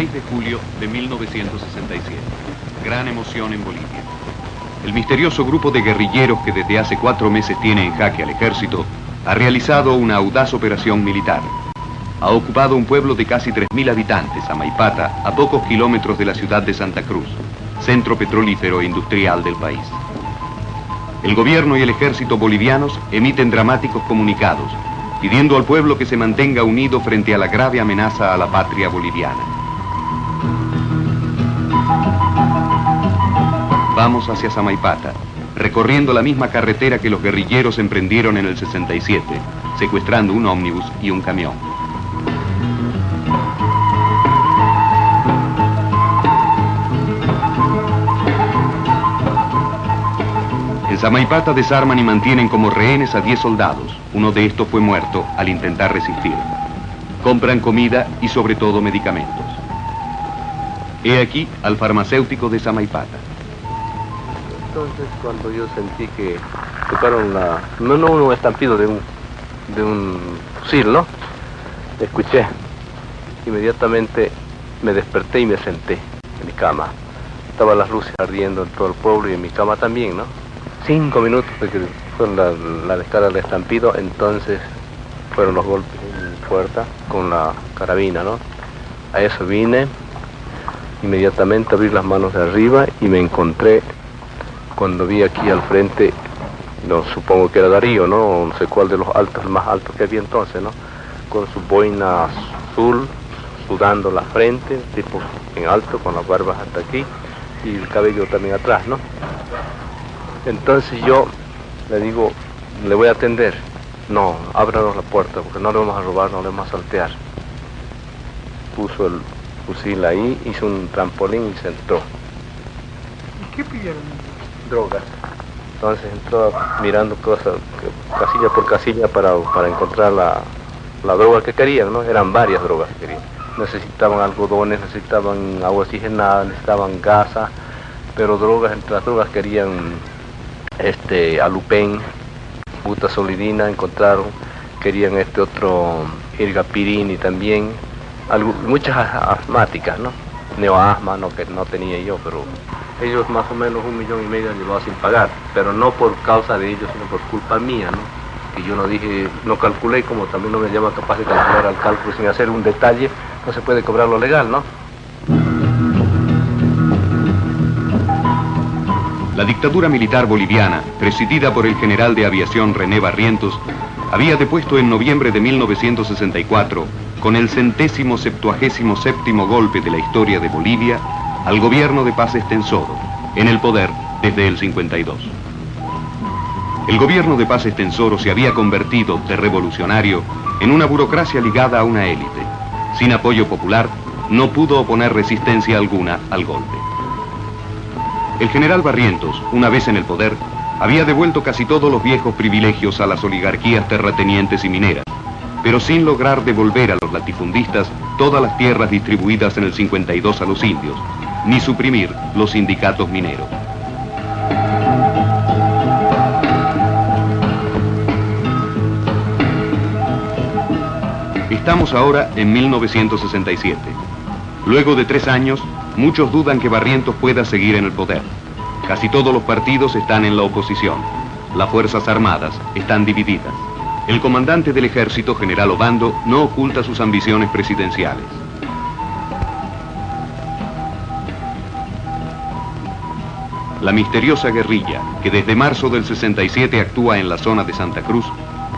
6 de julio de 1967. Gran emoción en Bolivia. El misterioso grupo de guerrilleros que desde hace 4 meses tiene en jaque al ejército ha realizado una audaz operación militar. Ha ocupado un pueblo de casi 3.000 habitantes, Samaipata, a pocos kilómetros de la ciudad de Santa Cruz, centro petrolífero e industrial del país. El gobierno y el ejército bolivianos emiten dramáticos comunicados, pidiendo al pueblo que se mantenga unido frente a la grave amenaza a la patria boliviana. Vamos hacia Samaipata, recorriendo la misma carretera que los guerrilleros emprendieron en el 67, secuestrando un ómnibus y un camión. En Samaipata desarman y mantienen como rehenes a 10 soldados. Uno de estos fue muerto al intentar resistir. Compran comida y sobre todo medicamentos. He aquí al farmacéutico de Samaipata. Entonces cuando yo sentí que tocaron un estampido de un fusil, ¿no? Escuché. Inmediatamente me desperté y me senté en mi cama. Estaban las luces ardiendo en todo el pueblo y en mi cama también, ¿no? 5 minutos de que fue la descarga del estampido, entonces fueron los golpes en la puerta con la carabina, ¿no? A eso vine, inmediatamente abrí las manos de arriba y me encontré, cuando vi aquí al frente, no supongo que era Darío, ¿no? No sé cuál de los altos, el más alto que había entonces, ¿no? Con su boina azul, sudando la frente, tipo en alto, con las barbas hasta aquí y el cabello también atrás, ¿no? Entonces yo le digo, le voy a atender. No, ábranos la puerta porque no le vamos a robar, no le vamos a saltear. Puso el fusil ahí, hizo un trampolín y se entró. ¿Y qué pillaron? Drogas. Entonces entró mirando cosas, casilla por casilla para encontrar la droga que querían, ¿no? Eran varias drogas que querían. Necesitaban algodones, necesitaban agua oxigenada, necesitaban gasa, pero drogas, entre las drogas querían alupén, butasolidina, encontraron, querían otro irgapirini también, muchas asmáticas, ¿no? Neoasma, no, que no tenía yo, pero ellos más o menos 1,5 millones han llevado sin pagar, pero no por causa de ellos, sino por culpa mía, ¿no? Que yo no dije, no calculé, como también no me llama capaz de calcular al cálculo sin hacer un detalle, no se puede cobrar lo legal, ¿no? La dictadura militar boliviana, presidida por el general de aviación René Barrientos, había depuesto en noviembre de 1964, con el 177º golpe de la historia de Bolivia, al gobierno de Paz Estenssoro, en el poder desde el 52. El gobierno de Paz Estenssoro se había convertido, de revolucionario, en una burocracia ligada a una élite. Sin apoyo popular, no pudo oponer resistencia alguna al golpe. El general Barrientos, una vez en el poder, había devuelto casi todos los viejos privilegios a las oligarquías terratenientes y mineras, pero sin lograr devolver a los latifundistas todas las tierras distribuidas en el 52 a los indios, ni suprimir los sindicatos mineros. Estamos ahora en 1967. Luego de 3 años, muchos dudan que Barrientos pueda seguir en el poder. Casi todos los partidos están en la oposición. Las Fuerzas Armadas están divididas. El comandante del ejército, general Obando, no oculta sus ambiciones presidenciales. La misteriosa guerrilla, que desde marzo del 67 actúa en la zona de Santa Cruz,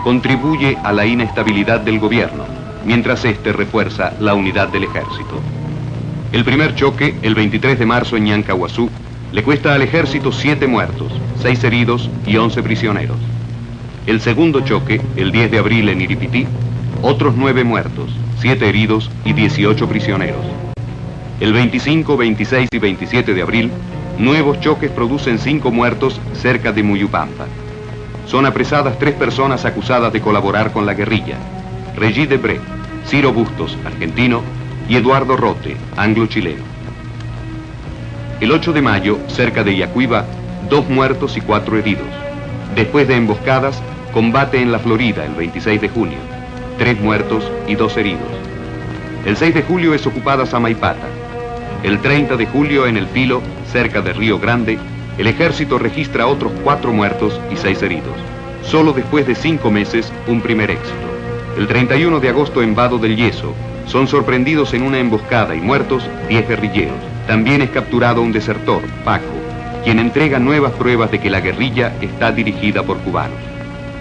contribuye a la inestabilidad del gobierno, mientras este refuerza la unidad del ejército. El primer choque, el 23 de marzo en Ñancahuazú, le cuesta al ejército 7 muertos, 6 heridos y 11 prisioneros. El segundo choque, el 10 de abril en Iripití, otros 9 muertos, 7 heridos y 18 prisioneros. El 25, 26 y 27 de abril, nuevos choques producen 5 muertos cerca de Muyupampa. Son apresadas 3 personas acusadas de colaborar con la guerrilla: Regis Debré, Ciro Bustos, argentino, y Eduardo Rote, anglo-chileno. El 8 de mayo, cerca de Yacuiba, 2 muertos y 4 heridos. Después de emboscadas, combate en la Florida el 26 de junio, 3 muertos y 2 heridos. El 6 de julio es ocupada Samaipata. El 30 de julio en El Pilo, cerca de Río Grande, el ejército registra otros 4 muertos y 6 heridos. Solo después de 5 meses, un primer éxito. El 31 de agosto en Vado del Yeso, son sorprendidos en una emboscada y muertos 10 guerrilleros. También es capturado un desertor, Paco, quien entrega nuevas pruebas de que la guerrilla está dirigida por cubanos.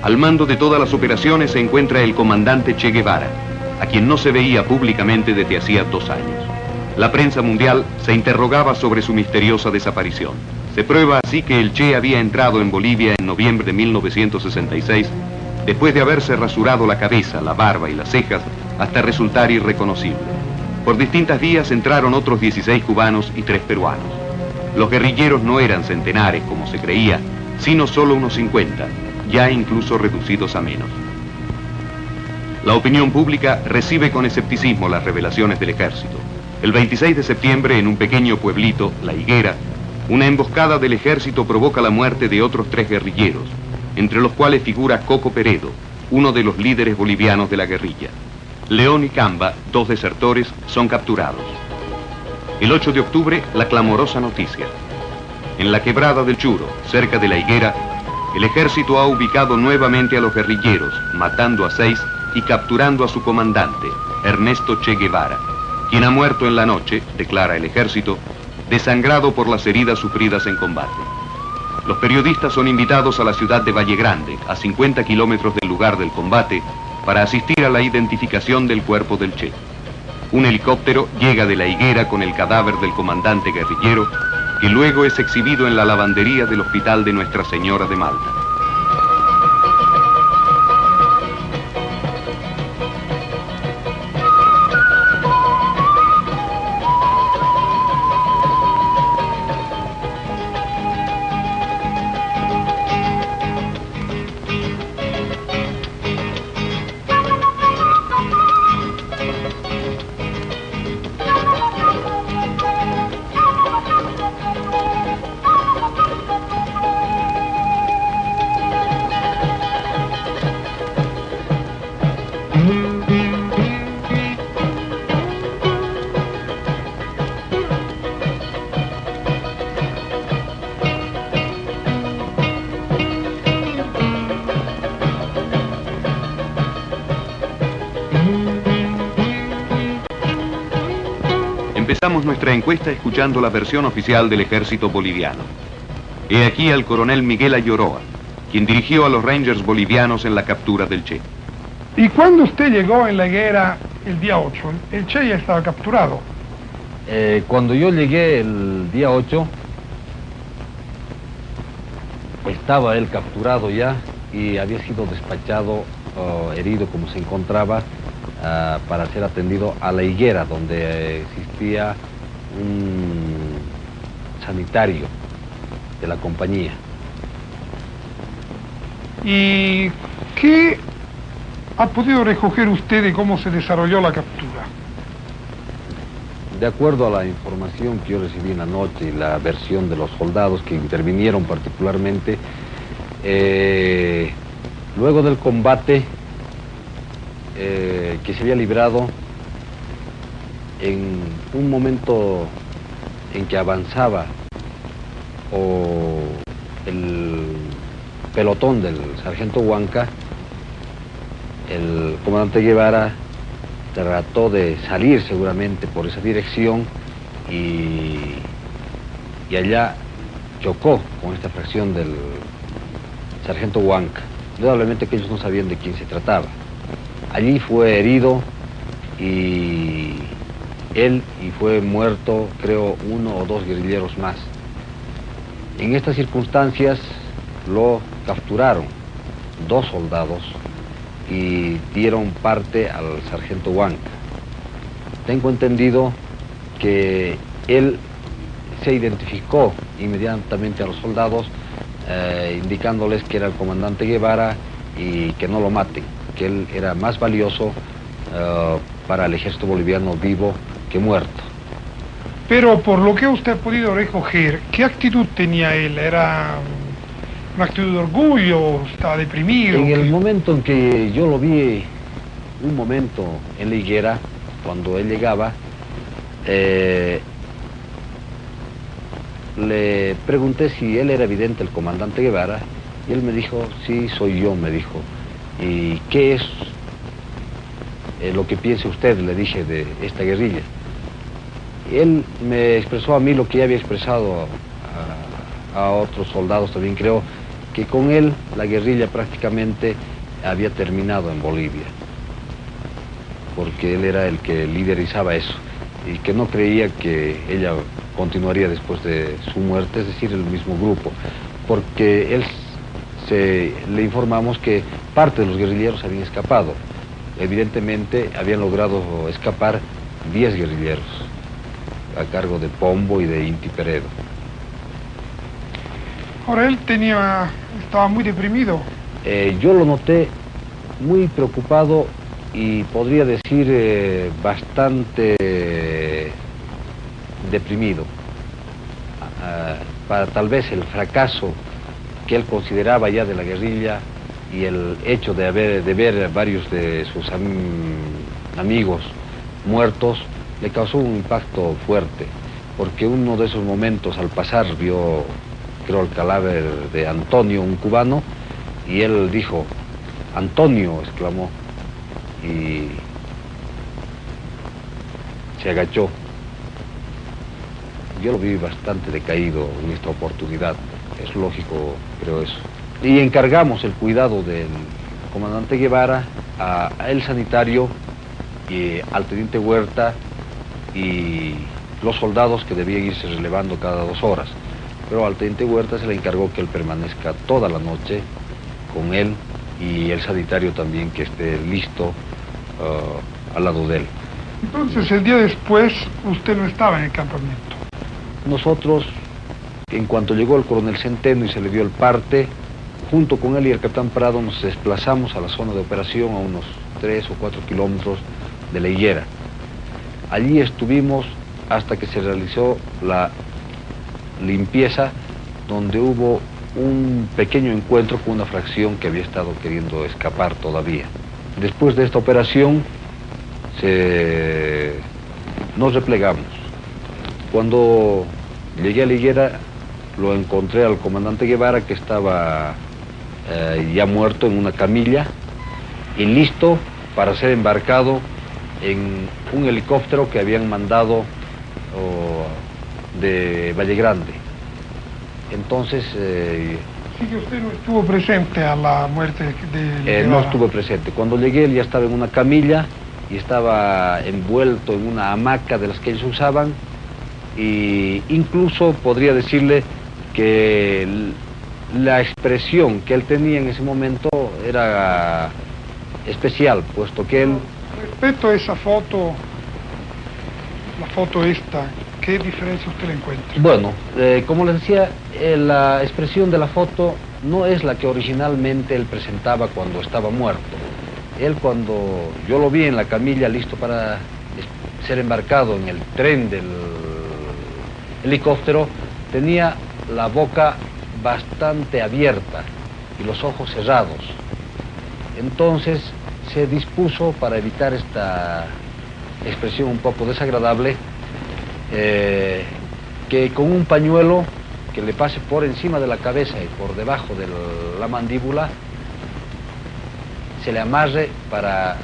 Al mando de todas las operaciones se encuentra el comandante Che Guevara, a quien no se veía públicamente desde hacía 2 años. La prensa mundial se interrogaba sobre su misteriosa desaparición. Se prueba así que el Che había entrado en Bolivia en noviembre de 1966, después de haberse rasurado la cabeza, la barba y las cejas hasta resultar irreconocible. Por distintas vías entraron otros 16 cubanos y 3 peruanos. Los guerrilleros no eran centenares, como se creía, sino solo unos 50, ya incluso reducidos a menos. La opinión pública recibe con escepticismo las revelaciones del ejército. El 26 de septiembre, en un pequeño pueblito, La Higuera, una emboscada del ejército provoca la muerte de otros 3 guerrilleros, entre los cuales figura Coco Peredo, uno de los líderes bolivianos de la guerrilla. León y Camba, 2 desertores, son capturados. El 8 de octubre, la clamorosa noticia. En la quebrada del Churo, cerca de La Higuera, el ejército ha ubicado nuevamente a los guerrilleros, matando a 6 y capturando a su comandante, Ernesto Che Guevara, quien ha muerto en la noche, declara el ejército, desangrado por las heridas sufridas en combate. Los periodistas son invitados a la ciudad de Valle Grande, a 50 kilómetros del lugar del combate, para asistir a la identificación del cuerpo del Che. Un helicóptero llega de La Higuera con el cadáver del comandante guerrillero, que luego es exhibido en la lavandería del Hospital de Nuestra Señora de Malta. Empezamos nuestra encuesta escuchando la versión oficial del ejército boliviano. He aquí al coronel Miguel Ayoroa, quien dirigió a los Rangers bolivianos en la captura del Che. Y cuando usted llegó en La Higuera el día 8, el Che ya estaba capturado. Cuando yo llegué el día 8, estaba él capturado ya y había sido despachado, herido como se encontraba, para ser atendido a La Higuera, donde existía un sanitario de la compañía. ¿Y qué ha podido recoger usted de cómo se desarrolló la captura? De acuerdo a la información que yo recibí en la noche y la versión de los soldados que intervinieron particularmente, luego del combate que se había librado, en un momento en que avanzaba el pelotón del sargento Huanca, el comandante Guevara trató de salir seguramente por esa dirección y allá chocó con esta fracción del sargento Huanca. Indudablemente que ellos no sabían de quién se trataba. Allí fue herido y fue muerto, creo, 1 o 2 guerrilleros más. En estas circunstancias lo capturaron 2 soldados y dieron parte al sargento Huanca. Tengo entendido que él se identificó inmediatamente a los soldados, indicándoles que era el comandante Guevara y que no lo maten, que él era más valioso para el ejército boliviano vivo que muerto. Pero por lo que usted ha podido recoger, ¿qué actitud tenía él? ¿Era una actitud de orgullo? ¿Estaba deprimido? En el momento en que yo lo vi, un momento en La Higuera, cuando él llegaba, le pregunté si él era evidente el comandante Guevara, y él me dijo, sí, soy yo, me dijo. ¿Y qué es lo que piensa usted?, le dije, de esta guerrilla. Él me expresó a mí lo que ya había expresado a otros soldados también, creo, que con él la guerrilla prácticamente había terminado en Bolivia, porque él era el que liderizaba eso, y que no creía que ella continuaría después de su muerte, es decir, el mismo grupo, porque le informamos que parte de los guerrilleros habían escapado. Evidentemente habían logrado escapar 10 guerrilleros, a cargo de Pombo y de Inti Peredo. Ahora él estaba muy deprimido. Yo lo noté muy preocupado y podría decir bastante deprimido. Para tal vez el fracaso que él consideraba ya de la guerrilla y el hecho de ver varios de sus amigos muertos, le causó un impacto fuerte, porque uno de esos momentos al pasar vio, creo, el cadáver de Antonio, un cubano, y él dijo, Antonio, exclamó, y se agachó. Yo lo vi bastante decaído en esta oportunidad, es lógico, creo eso. Y encargamos el cuidado del comandante Guevara a el sanitario, y al teniente Huerta y los soldados que debían irse relevando cada 2 horas. Pero al teniente Huerta se le encargó que él permanezca toda la noche con él, y el sanitario también que esté listo al lado de él. Entonces el día después usted no estaba en el campamento. Nosotros, en cuanto llegó el coronel Centeno y se le dio el parte, junto con él y el capitán Prado nos desplazamos a la zona de operación a unos 3 o 4 kilómetros de La Higuera. Allí estuvimos hasta que se realizó la limpieza, donde hubo un pequeño encuentro con una fracción que había estado queriendo escapar todavía. Después de esta operación nos replegamos. Cuando llegué a La Higuera lo encontré al comandante Guevara, que estaba ya muerto en una camilla y listo para ser embarcado en un helicóptero que habían mandado de Valle Grande. Entonces... Sí, que usted no estuvo presente a la muerte de no estuve presente. Cuando llegué él ya estaba en una camilla y estaba envuelto en una hamaca de las que ellos usaban, y incluso podría decirle que la expresión que él tenía en ese momento era especial, puesto que él... Respecto a esa foto, la foto esta, ¿qué diferencia usted le encuentra? Bueno, como les decía, la expresión de la foto no es la que originalmente él presentaba cuando estaba muerto. Él, cuando yo lo vi en la camilla listo para ser embarcado en el tren del helicóptero, tenía la boca bastante abierta y los ojos cerrados. Entonces se dispuso, para evitar esta expresión un poco desagradable, que con un pañuelo que le pase por encima de la cabeza y por debajo de la mandíbula se le amarre para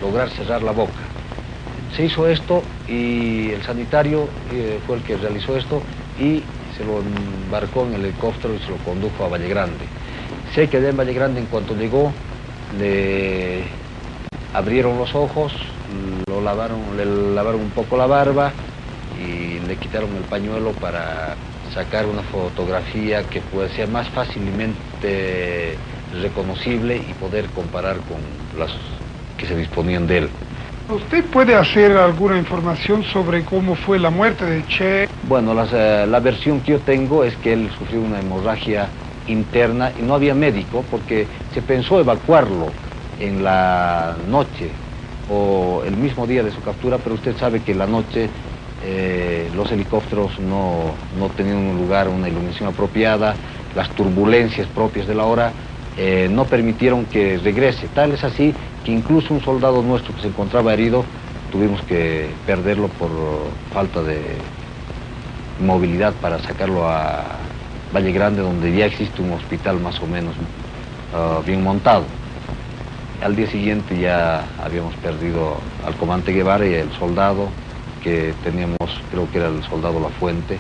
lograr cerrar la boca. Se hizo esto y el sanitario fue el que realizó esto, y se lo embarcó en el helicóptero y se lo condujo a Valle Grande. Sé que allá en Valle Grande, en cuanto llegó, le abrieron los ojos, le lavaron un poco la barba y le quitaron el pañuelo para sacar una fotografía que sea más fácilmente reconocible y poder comparar con las que se disponían de él. ¿Usted puede hacer alguna información sobre cómo fue la muerte de Che? Bueno, la versión que yo tengo es que él sufrió una hemorragia interna y no había médico, porque se pensó evacuarlo en la noche o el mismo día de su captura, pero usted sabe que en la noche los helicópteros no tenían un lugar, una iluminación apropiada, las turbulencias propias de la hora no permitieron que regrese. Tal es así que incluso un soldado nuestro que se encontraba herido tuvimos que perderlo por falta de movilidad para sacarlo a Valle Grande, donde ya existe un hospital más o menos bien montado. Al día siguiente ya habíamos perdido al comandante Guevara y el soldado que teníamos, creo que era el soldado La Fuente,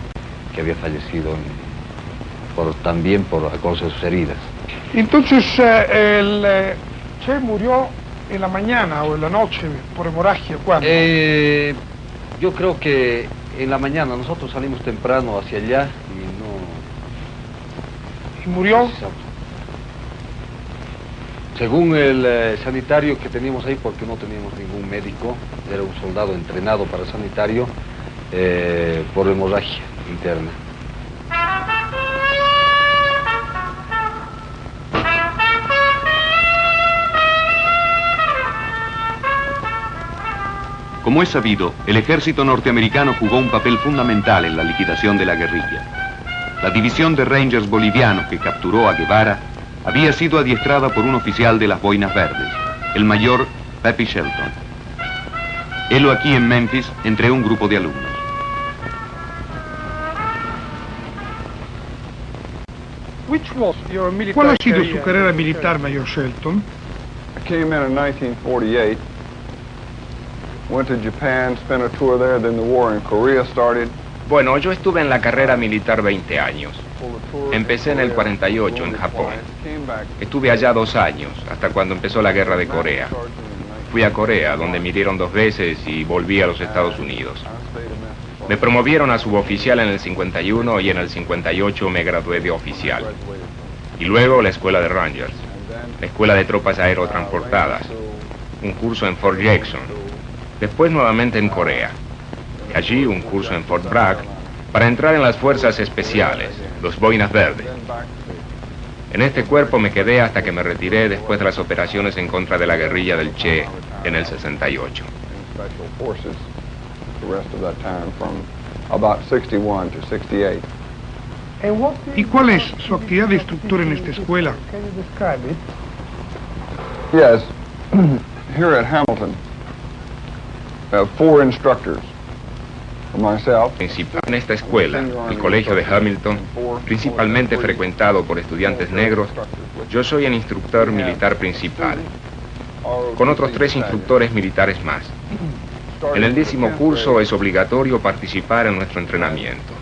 que había fallecido también a causa de sus heridas. Entonces, el Che murió en la mañana o en la noche por hemorragia, ¿cuándo? Yo creo que en la mañana. Nosotros salimos temprano hacia allá y ¿Y murió? Según el sanitario que teníamos ahí, porque no teníamos ningún médico, era un soldado entrenado para sanitario, por hemorragia interna. Como es sabido, el ejército norteamericano jugó un papel fundamental en la liquidación de la guerrilla. La división de Rangers bolivianos que capturó a Guevara había sido adiestrada por un oficial de las Boinas Verdes, el mayor Pepe Shelton. Helo aquí en Memphis entre un grupo de alumnos. ¿Cuál ha sido su carrera militar, Mayor Shelton? I came in 1948, went to Japan, spent a tour there, then the war in Korea started. Bueno, yo estuve en la carrera militar 20 años. Empecé en el 48 en Japón. Estuve allá 2 años, hasta cuando empezó la guerra de Corea. Fui a Corea, donde me hirieron 2 veces y volví a los Estados Unidos. Me promovieron a suboficial en el 51 y en el 58 me gradué de oficial. Y luego la escuela de Rangers, la escuela de tropas aerotransportadas, un curso en Fort Jackson, después nuevamente en Corea. Y allí un curso en Fort Bragg para entrar en las fuerzas especiales, los Boinas Verdes. En este cuerpo me quedé hasta que me retiré después de las operaciones en contra de la guerrilla del Che en el 68. ¿Y cuál es su actividad de instructor en esta escuela? Yes, here at Hamilton, 4 instructors. En esta escuela, el colegio de Hamilton, principalmente frecuentado por estudiantes negros, yo soy el instructor militar principal, con otros 3 instructores militares más. En el 10º curso es obligatorio participar en nuestro entrenamiento,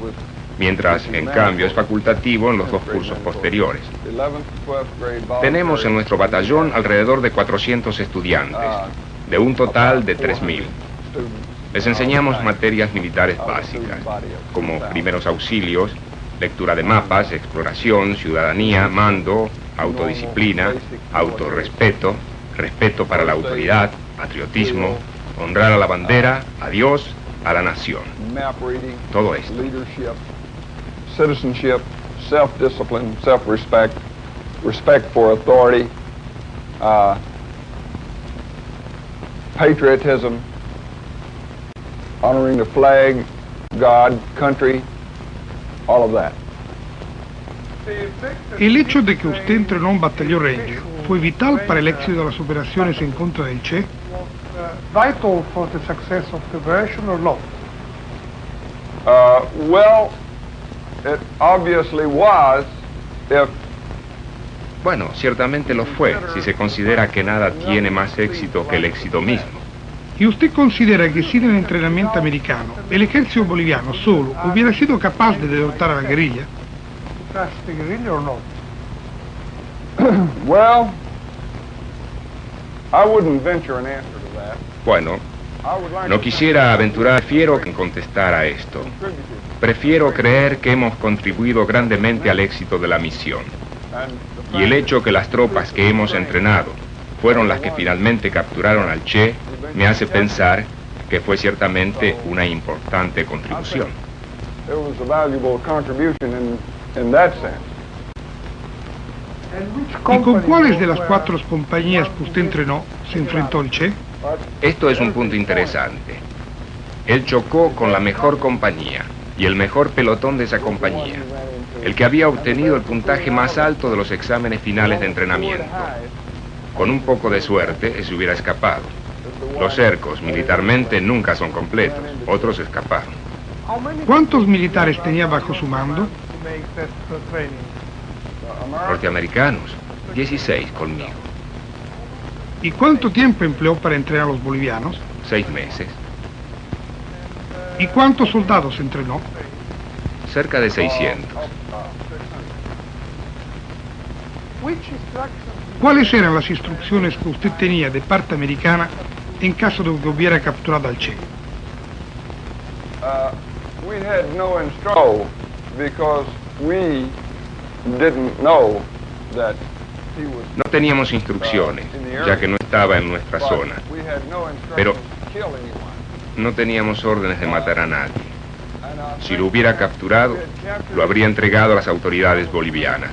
mientras en cambio es facultativo en los 2 cursos posteriores. Tenemos en nuestro batallón alrededor de 400 estudiantes, de un total de 3.000. Les enseñamos materias militares básicas, como primeros auxilios, lectura de mapas, exploración, ciudadanía, mando, autodisciplina, autorrespeto, respeto para la autoridad, patriotismo, honrar a la bandera, a Dios, a la nación. Todo esto. Citizenship, self-discipline, self-respect, respect for authority, patriotism, honoring the flag, God, country, all of that. El hecho de que usted entrenó un batallón Ranger fue vital para el éxito de las operaciones en contra del Che. Vital for the success of the operation or not? Well, it obviously was if Bueno, ciertamente lo fue, si se considera que nada tiene más éxito que el éxito mismo. ¿Y usted considera que sin el entrenamiento americano, el ejército boliviano solo hubiera sido capaz de derrotar a la guerrilla? well, I wouldn't venture an answer to that. Bueno, no quisiera aventurar, prefiero contestar a esto. Prefiero creer que hemos contribuido grandemente al éxito de la misión. Y el hecho que las tropas que hemos entrenado fueron las que finalmente capturaron al Che, me hace pensar que fue ciertamente una importante contribución. It was a valuable contribution in that sense. ¿Y con cuáles de las 4 compañías que usted entrenó se enfrentó el Che? Esto es un punto interesante. Él chocó con la mejor compañía y el mejor pelotón de esa compañía, el que había obtenido el puntaje más alto de los exámenes finales de entrenamiento. Con un poco de suerte, se hubiera escapado. Los cercos, militarmente, nunca son completos. Otros escaparon. ¿Cuántos militares tenía bajo su mando? Norteamericanos, 16 conmigo, ¿Y cuánto tiempo empleó para entrenar a los bolivianos? 6 meses, ¿Y cuántos soldados entrenó? cerca de 600. ¿Cuáles eran las instrucciones que usted tenía de parte americana en caso de que hubiera capturado al Che? We had no instruction because we didn't know that he was. No teníamos instrucciones, ya que no estaba en nuestra zona. We had no instruction Pero- to kill anyone. No teníamos órdenes de matar a nadie. Si lo hubiera capturado, lo habría entregado a las autoridades bolivianas.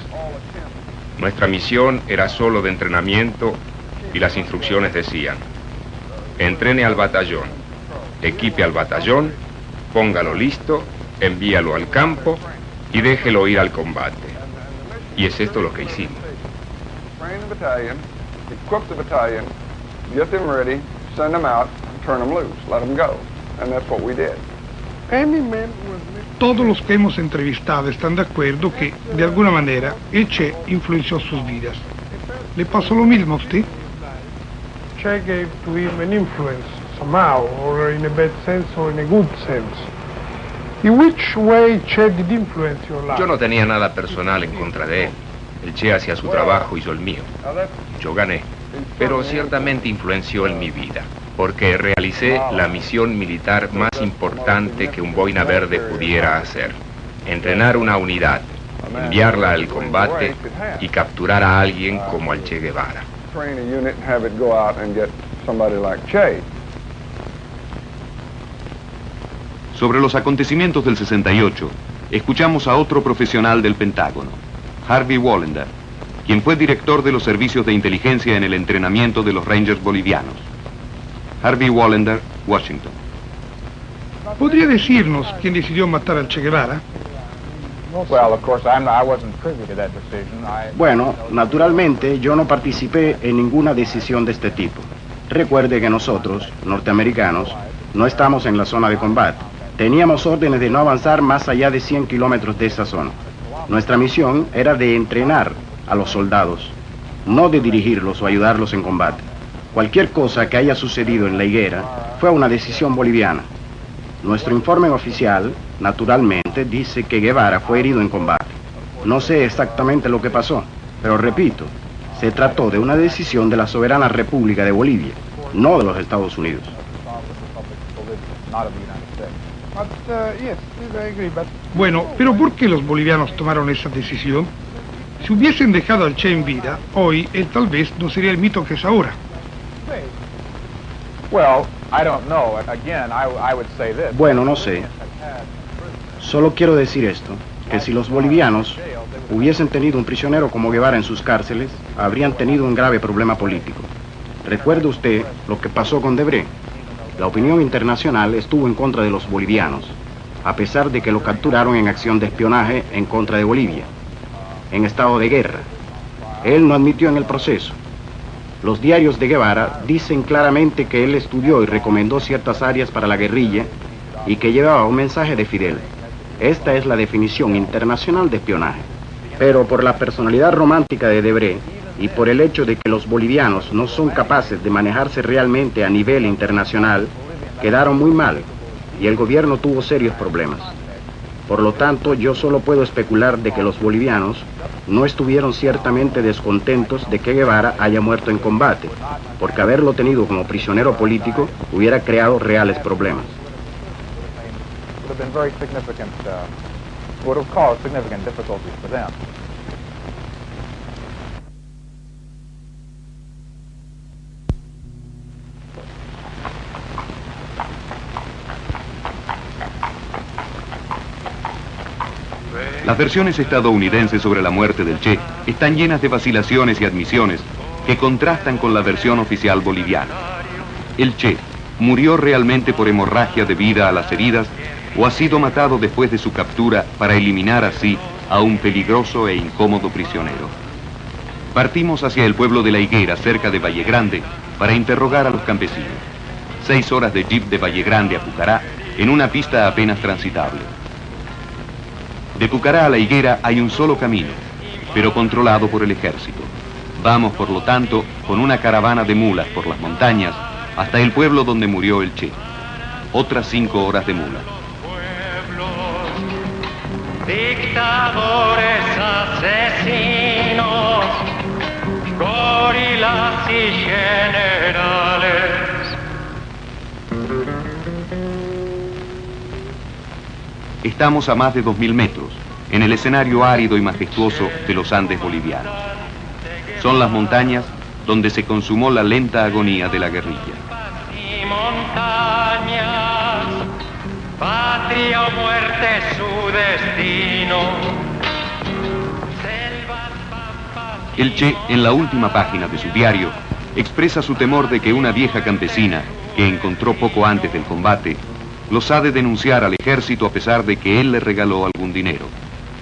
Nuestra misión era solo de entrenamiento y las instrucciones decían: entrene al batallón, equipe al batallón, póngalo listo, envíalo al campo y déjelo ir al combate. Y es esto lo que hicimos. Train the battalion, equip the battalion, get them ready, send them out, turn them loose, let them go. And that's what we did. Todos los que hemos entrevistado están de acuerdo que, de alguna manera, el Che influenció sus vidas. ¿Le pasó lo mismo a usted? Che gave to him an influence somehow, or in a bad sense or in a good sense. In which way Che did influence your life? Yo no tenía nada personal en contra de él. El Che hacía su trabajo y yo el mío. Yo gané, pero ciertamente influenció en mi vida, porque realicé la misión militar más importante que un boina verde pudiera hacer: entrenar una unidad, enviarla al combate y capturar a alguien como al Che Guevara. Train a unit and have it go out and get somebody like Che. Sobre los acontecimientos del 68, escuchamos a otro profesional del Pentágono, Harvey Wallender, quien fue director de los servicios de inteligencia en el entrenamiento de los Rangers bolivianos. Harvey Wallender, Washington. ¿Podría decirnos quién decidió matar al Che Guevara? Bueno, naturalmente yo no participé en ninguna decisión de este tipo. Recuerde que nosotros, norteamericanos, no estamos en la zona de combate. Teníamos órdenes de no avanzar más allá de 100 kilómetros de esa zona. Nuestra misión era de entrenar a los soldados, no de dirigirlos o ayudarlos en combate. Cualquier cosa que haya sucedido en la higuera fue una decisión boliviana. Nuestro informe oficial, naturalmente, dice que Guevara fue herido en combate. No sé exactamente lo que pasó, pero repito, se trató de una decisión de la soberana República de Bolivia, no de los Estados Unidos. Bueno, pero ¿por qué los bolivianos tomaron esa decisión? Si hubiesen dejado al Che en vida, hoy él tal vez no sería el mito que es ahora. Bueno, no sé. Solo quiero decir esto, que si los bolivianos hubiesen tenido un prisionero como Guevara en sus cárceles, habrían tenido un grave problema político. Recuerde usted lo que pasó con Debré. La opinión internacional estuvo en contra de los bolivianos, a pesar de que lo capturaron en acción de espionaje en contra de Bolivia, en estado de guerra. Él no admitió en el proceso. Los diarios de Guevara dicen claramente que él estudió y recomendó ciertas áreas para la guerrilla y que llevaba un mensaje de Fidel. Esta es la definición internacional de espionaje. Pero por la personalidad romántica de Debré y por el hecho de que los bolivianos no son capaces de manejarse realmente a nivel internacional, quedaron muy mal y el gobierno tuvo serios problemas. Por lo tanto, yo solo puedo especular de que los bolivianos no estuvieron ciertamente descontentos de que Guevara haya muerto en combate, porque haberlo tenido como prisionero político hubiera creado reales problemas. Las versiones estadounidenses sobre la muerte del Che están llenas de vacilaciones y admisiones que contrastan con la versión oficial boliviana. ¿El Che murió realmente por hemorragia debida a las heridas o ha sido matado después de su captura para eliminar así a un peligroso e incómodo prisionero? Partimos hacia el pueblo de La Higuera, cerca de Valle Grande, para interrogar a los campesinos. 6 horas de jeep de Valle Grande a Pucará en una pista apenas transitable. De Pucará a La Higuera hay un solo camino, pero controlado por el ejército. Vamos, por lo tanto, con una caravana de mulas por las montañas hasta el pueblo donde murió el Che. Otras 5 horas de mula. Dictadores, asesinos, gorilas y generales. Estamos a más de 2000 metros, en el escenario árido y majestuoso de los Andes bolivianos. Son las montañas donde se consumó la lenta agonía de la guerrilla. Y montañas, patria o muerte su destino. Selvas, pampas. El Che, en la última página de su diario, expresa su temor de que una vieja campesina, que encontró poco antes del combate, los ha de denunciar al ejército a pesar de que él le regaló algún dinero.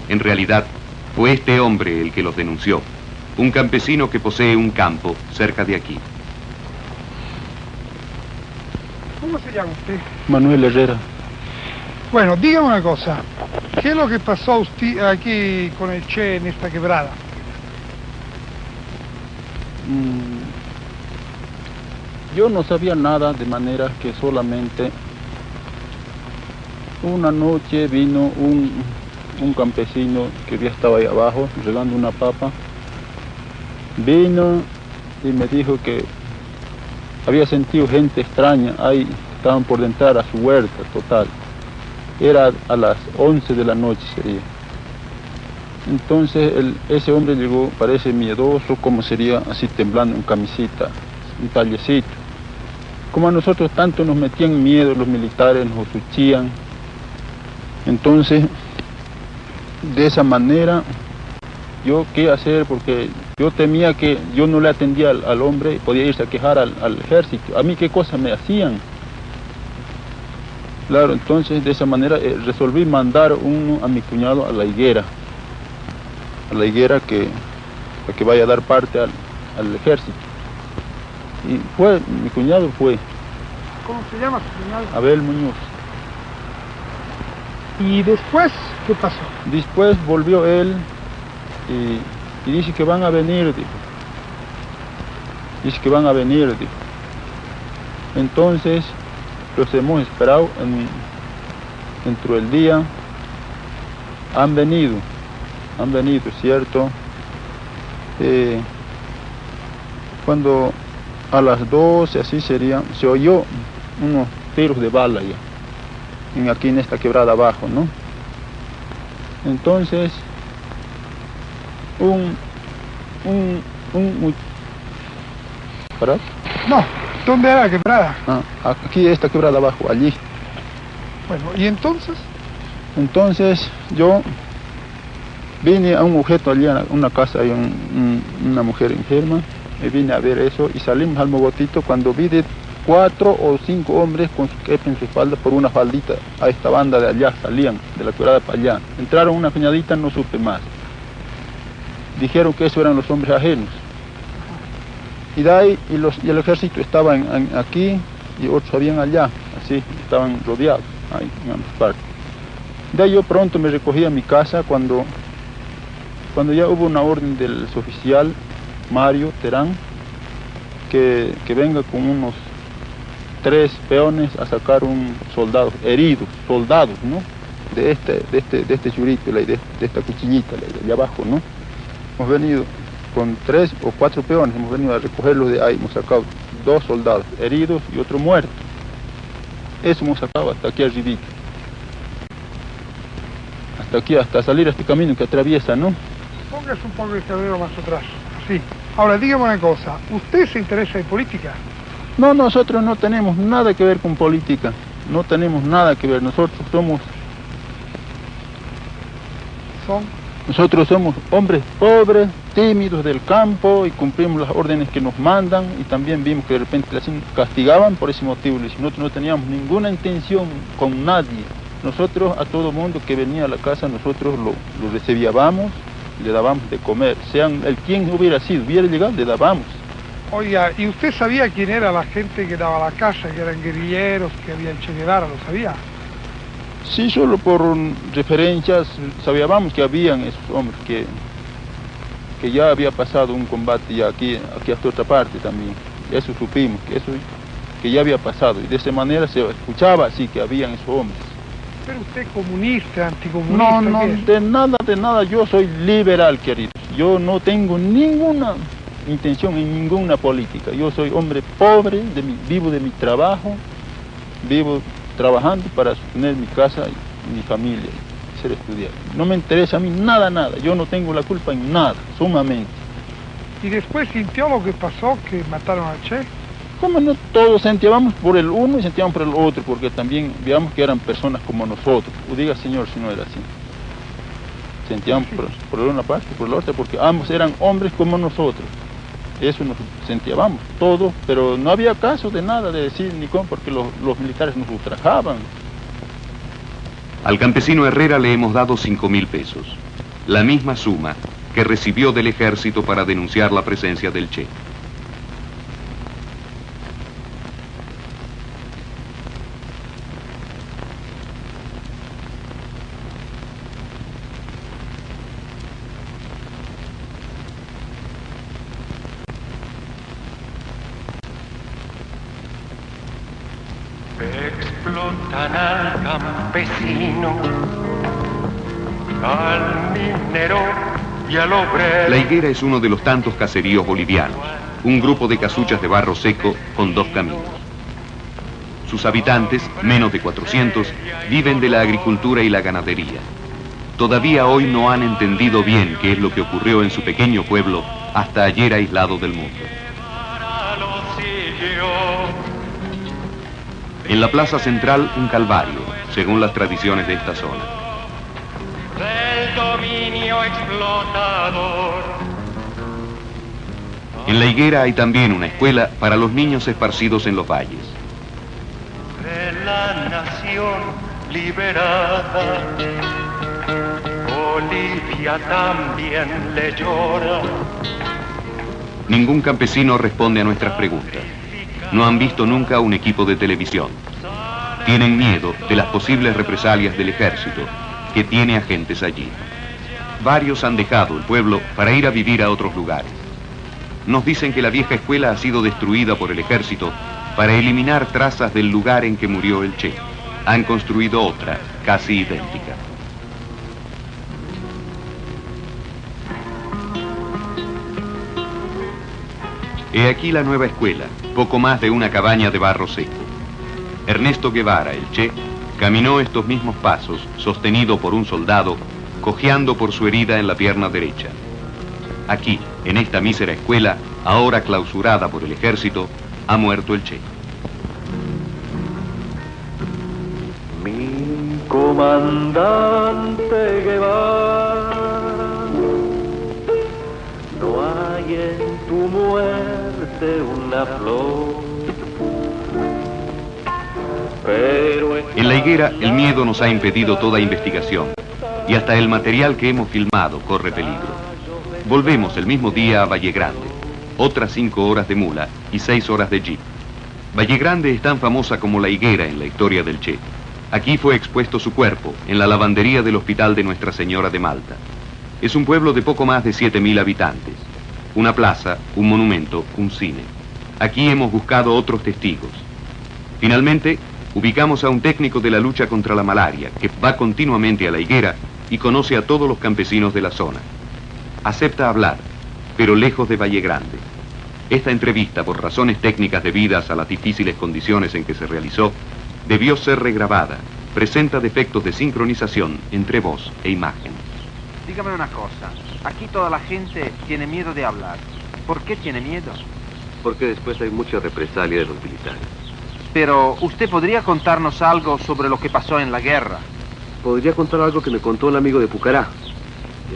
En realidad, fue este hombre el que los denunció, un campesino que posee un campo cerca de aquí. ¿Cómo se llama usted? Manuel Herrera. Bueno, dígame una cosa. ¿Qué es lo que pasó a usted aquí con el Che en esta quebrada? Yo no sabía nada, de manera que solamente una noche vino un campesino que ya estaba ahí abajo regando una papa. Vino y me dijo que había sentido gente extraña ahí, estaban por entrar a su huerta total. Era a las 11 de la noche sería. Entonces ese hombre llegó, parece miedoso, como sería así temblando en camisita, un tallecito. Como a nosotros tanto nos metían miedo los militares, nos asustían. Entonces, de esa manera, yo qué hacer, porque yo temía que yo no le atendía al hombre y podía irse a quejar al ejército. A mí qué cosas me hacían. Claro, entonces de esa manera resolví mandar a mi cuñado a La Higuera. A La Higuera para que vaya a dar parte al ejército. Y fue, mi cuñado fue. ¿Cómo se llama su cuñado? Abel Muñoz. ¿Y después qué pasó? Después volvió él y dice que van a venir, dijo. Dice que van a venir, dijo. Entonces, los hemos esperado dentro del día. Han venido, ¿cierto? Cuando a las 12, así sería, se oyó unos tiros de bala ya, aquí en esta quebrada abajo, ¿no? Entonces, ¿Parás? No, ¿dónde era la quebrada? Aquí esta quebrada abajo, allí. Bueno, ¿y entonces? Entonces, yo vine a un objeto allí, a una casa, hay una mujer enferma, me vine a ver eso y salimos al mogotito cuando vi de 4 o 5 hombres con su kepa en su espalda por una faldita a esta banda de allá, salían de la quebrada para allá. Entraron una cañadita, no supe más. Dijeron que esos eran los hombres ajenos. Y de ahí, y el ejército estaba aquí y otros habían allá, así, estaban rodeados, ahí en ambas partes. De ahí yo pronto me recogí a mi casa cuando ya hubo una orden del oficial Mario Terán que venga con unos 3 peones a sacar un soldado, heridos, soldados, ¿no? De este churito, de esta cuchillita, de allá abajo, ¿no? Hemos venido con 3 o 4 peones, hemos venido a recogerlos de ahí, hemos sacado 2 soldados heridos y otro muerto. Eso hemos sacado hasta aquí arribita. Hasta aquí, hasta salir a este camino que atraviesa, ¿no? Póngase un poco el cabello más atrás, así. Ahora, dígame una cosa, ¿usted se interesa en política? No, nosotros no tenemos nada que ver con política, no tenemos nada que ver, nosotros somos hombres pobres, tímidos del campo y cumplimos las órdenes que nos mandan y también vimos que de repente las castigaban por ese motivo, y nosotros no teníamos ninguna intención con nadie. Nosotros a todo mundo que venía a la casa nosotros lo recibíamos, le dábamos de comer, sean el quien hubiera sido, hubiera llegado, le dábamos. Oiga, ¿y usted sabía quién era la gente que daba la casa, que eran guerrilleros, que había el Che Guevara, lo sabía? Sí, solo por referencias sabíamos que habían esos hombres, que ya había pasado un combate ya aquí hasta otra parte también. Eso supimos, que ya había pasado, y de esa manera se escuchaba así que habían esos hombres. ¿Pero usted comunista, anticomunista? No, de nada, yo soy liberal, queridos. Yo no tengo ninguna intención en ninguna política. Yo soy hombre pobre, vivo de mi trabajo, vivo trabajando para sostener mi casa y mi familia, y ser estudiante. No me interesa a mí nada, yo no tengo la culpa en nada, sumamente. ¿Y después sintió lo que pasó, que mataron a Che? Como no todos sentíamos por el uno y sentíamos por el otro, porque también veamos que eran personas como nosotros. O diga señor si no era así. Sentíamos por una parte, por la otra, porque ambos eran hombres como nosotros. Eso nos sentíamos todos, pero no había caso de nada de decir ni cómo, porque los militares nos ultrajaban. Al campesino Herrera le hemos dado 5.000 pesos, la misma suma que recibió del ejército para denunciar la presencia del Che. Explotan al campesino, al minero y al obrero. La Higuera es uno de los tantos caseríos bolivianos, un grupo de casuchas de barro seco con 2 caminos. Sus habitantes, menos de 400, viven de la agricultura y la ganadería. Todavía hoy no han entendido bien qué es lo que ocurrió en su pequeño pueblo hasta ayer aislado del mundo. En la plaza central, un calvario, según las tradiciones de esta zona. Del dominio explotador. En la Higuera hay también una escuela para los niños esparcidos en los valles. De la nación liberada, Bolivia también le llora. Ningún campesino responde a nuestras preguntas. No han visto nunca un equipo de televisión. Tienen miedo de las posibles represalias del ejército, que tiene agentes allí. Varios han dejado el pueblo para ir a vivir a otros lugares. Nos dicen que la vieja escuela ha sido destruida por el ejército para eliminar trazas del lugar en que murió el Che. Han construido otra, casi idéntica. He aquí la nueva escuela, poco más de una cabaña de barro seco. Ernesto Guevara, el Che, caminó estos mismos pasos, sostenido por un soldado, cojeando por su herida en la pierna derecha. Aquí, en esta mísera escuela, ahora clausurada por el ejército, ha muerto el Che. Mi comandante Guevara, no hay en tu muerte una flor. Pero en la Higuera, el miedo nos ha impedido toda investigación y hasta el material que hemos filmado corre peligro. Volvemos el mismo día a Valle Grande, otras 5 horas de mula y 6 horas de jeep. Valle Grande es tan famosa como la Higuera en la historia del Che. Aquí fue expuesto su cuerpo, en la lavandería del Hospital de Nuestra Señora de Malta. Es un pueblo de poco más de 7.000 habitantes. Una plaza, un monumento, un cine. Aquí hemos buscado otros testigos. Finalmente, ubicamos a un técnico de la lucha contra la malaria, que va continuamente a la Higuera y conoce a todos los campesinos de la zona. Acepta hablar, pero lejos de Valle Grande. Esta entrevista, por razones técnicas debidas a las difíciles condiciones en que se realizó, debió ser regrabada. Presenta defectos de sincronización entre voz e imagen. Dígame una cosa, aquí toda la gente tiene miedo de hablar. ¿Por qué tiene miedo? Porque después hay mucha represalia de los militares. Pero usted podría contarnos algo sobre lo que pasó en la guerra. Podría contar algo que me contó un amigo de Pucará.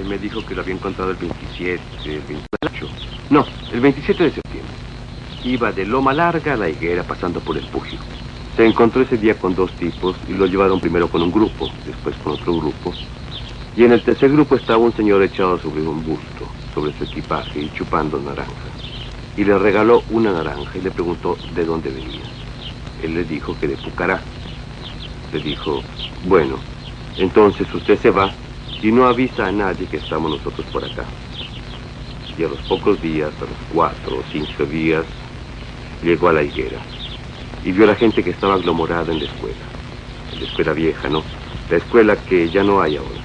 Él me dijo que lo había encontrado el 27, el 28. No, el 27 de septiembre. Iba de Loma Larga a la Higuera pasando por el Pugio. Se encontró ese día con 2 tipos y lo llevaron primero con un grupo, después con otro grupo. Y en el tercer grupo estaba un señor echado sobre un busto, sobre su equipaje y chupando naranja. Y le regaló una naranja y le preguntó de dónde venía. Él le dijo que de Pucará. le dijo, bueno, entonces usted se va y no avisa a nadie que estamos nosotros por acá. Y a los pocos días, a los 4 o 5 días, llegó a la higuera y vio a la gente que estaba aglomerada en la escuela vieja, ¿no? La escuela que ya no hay ahora.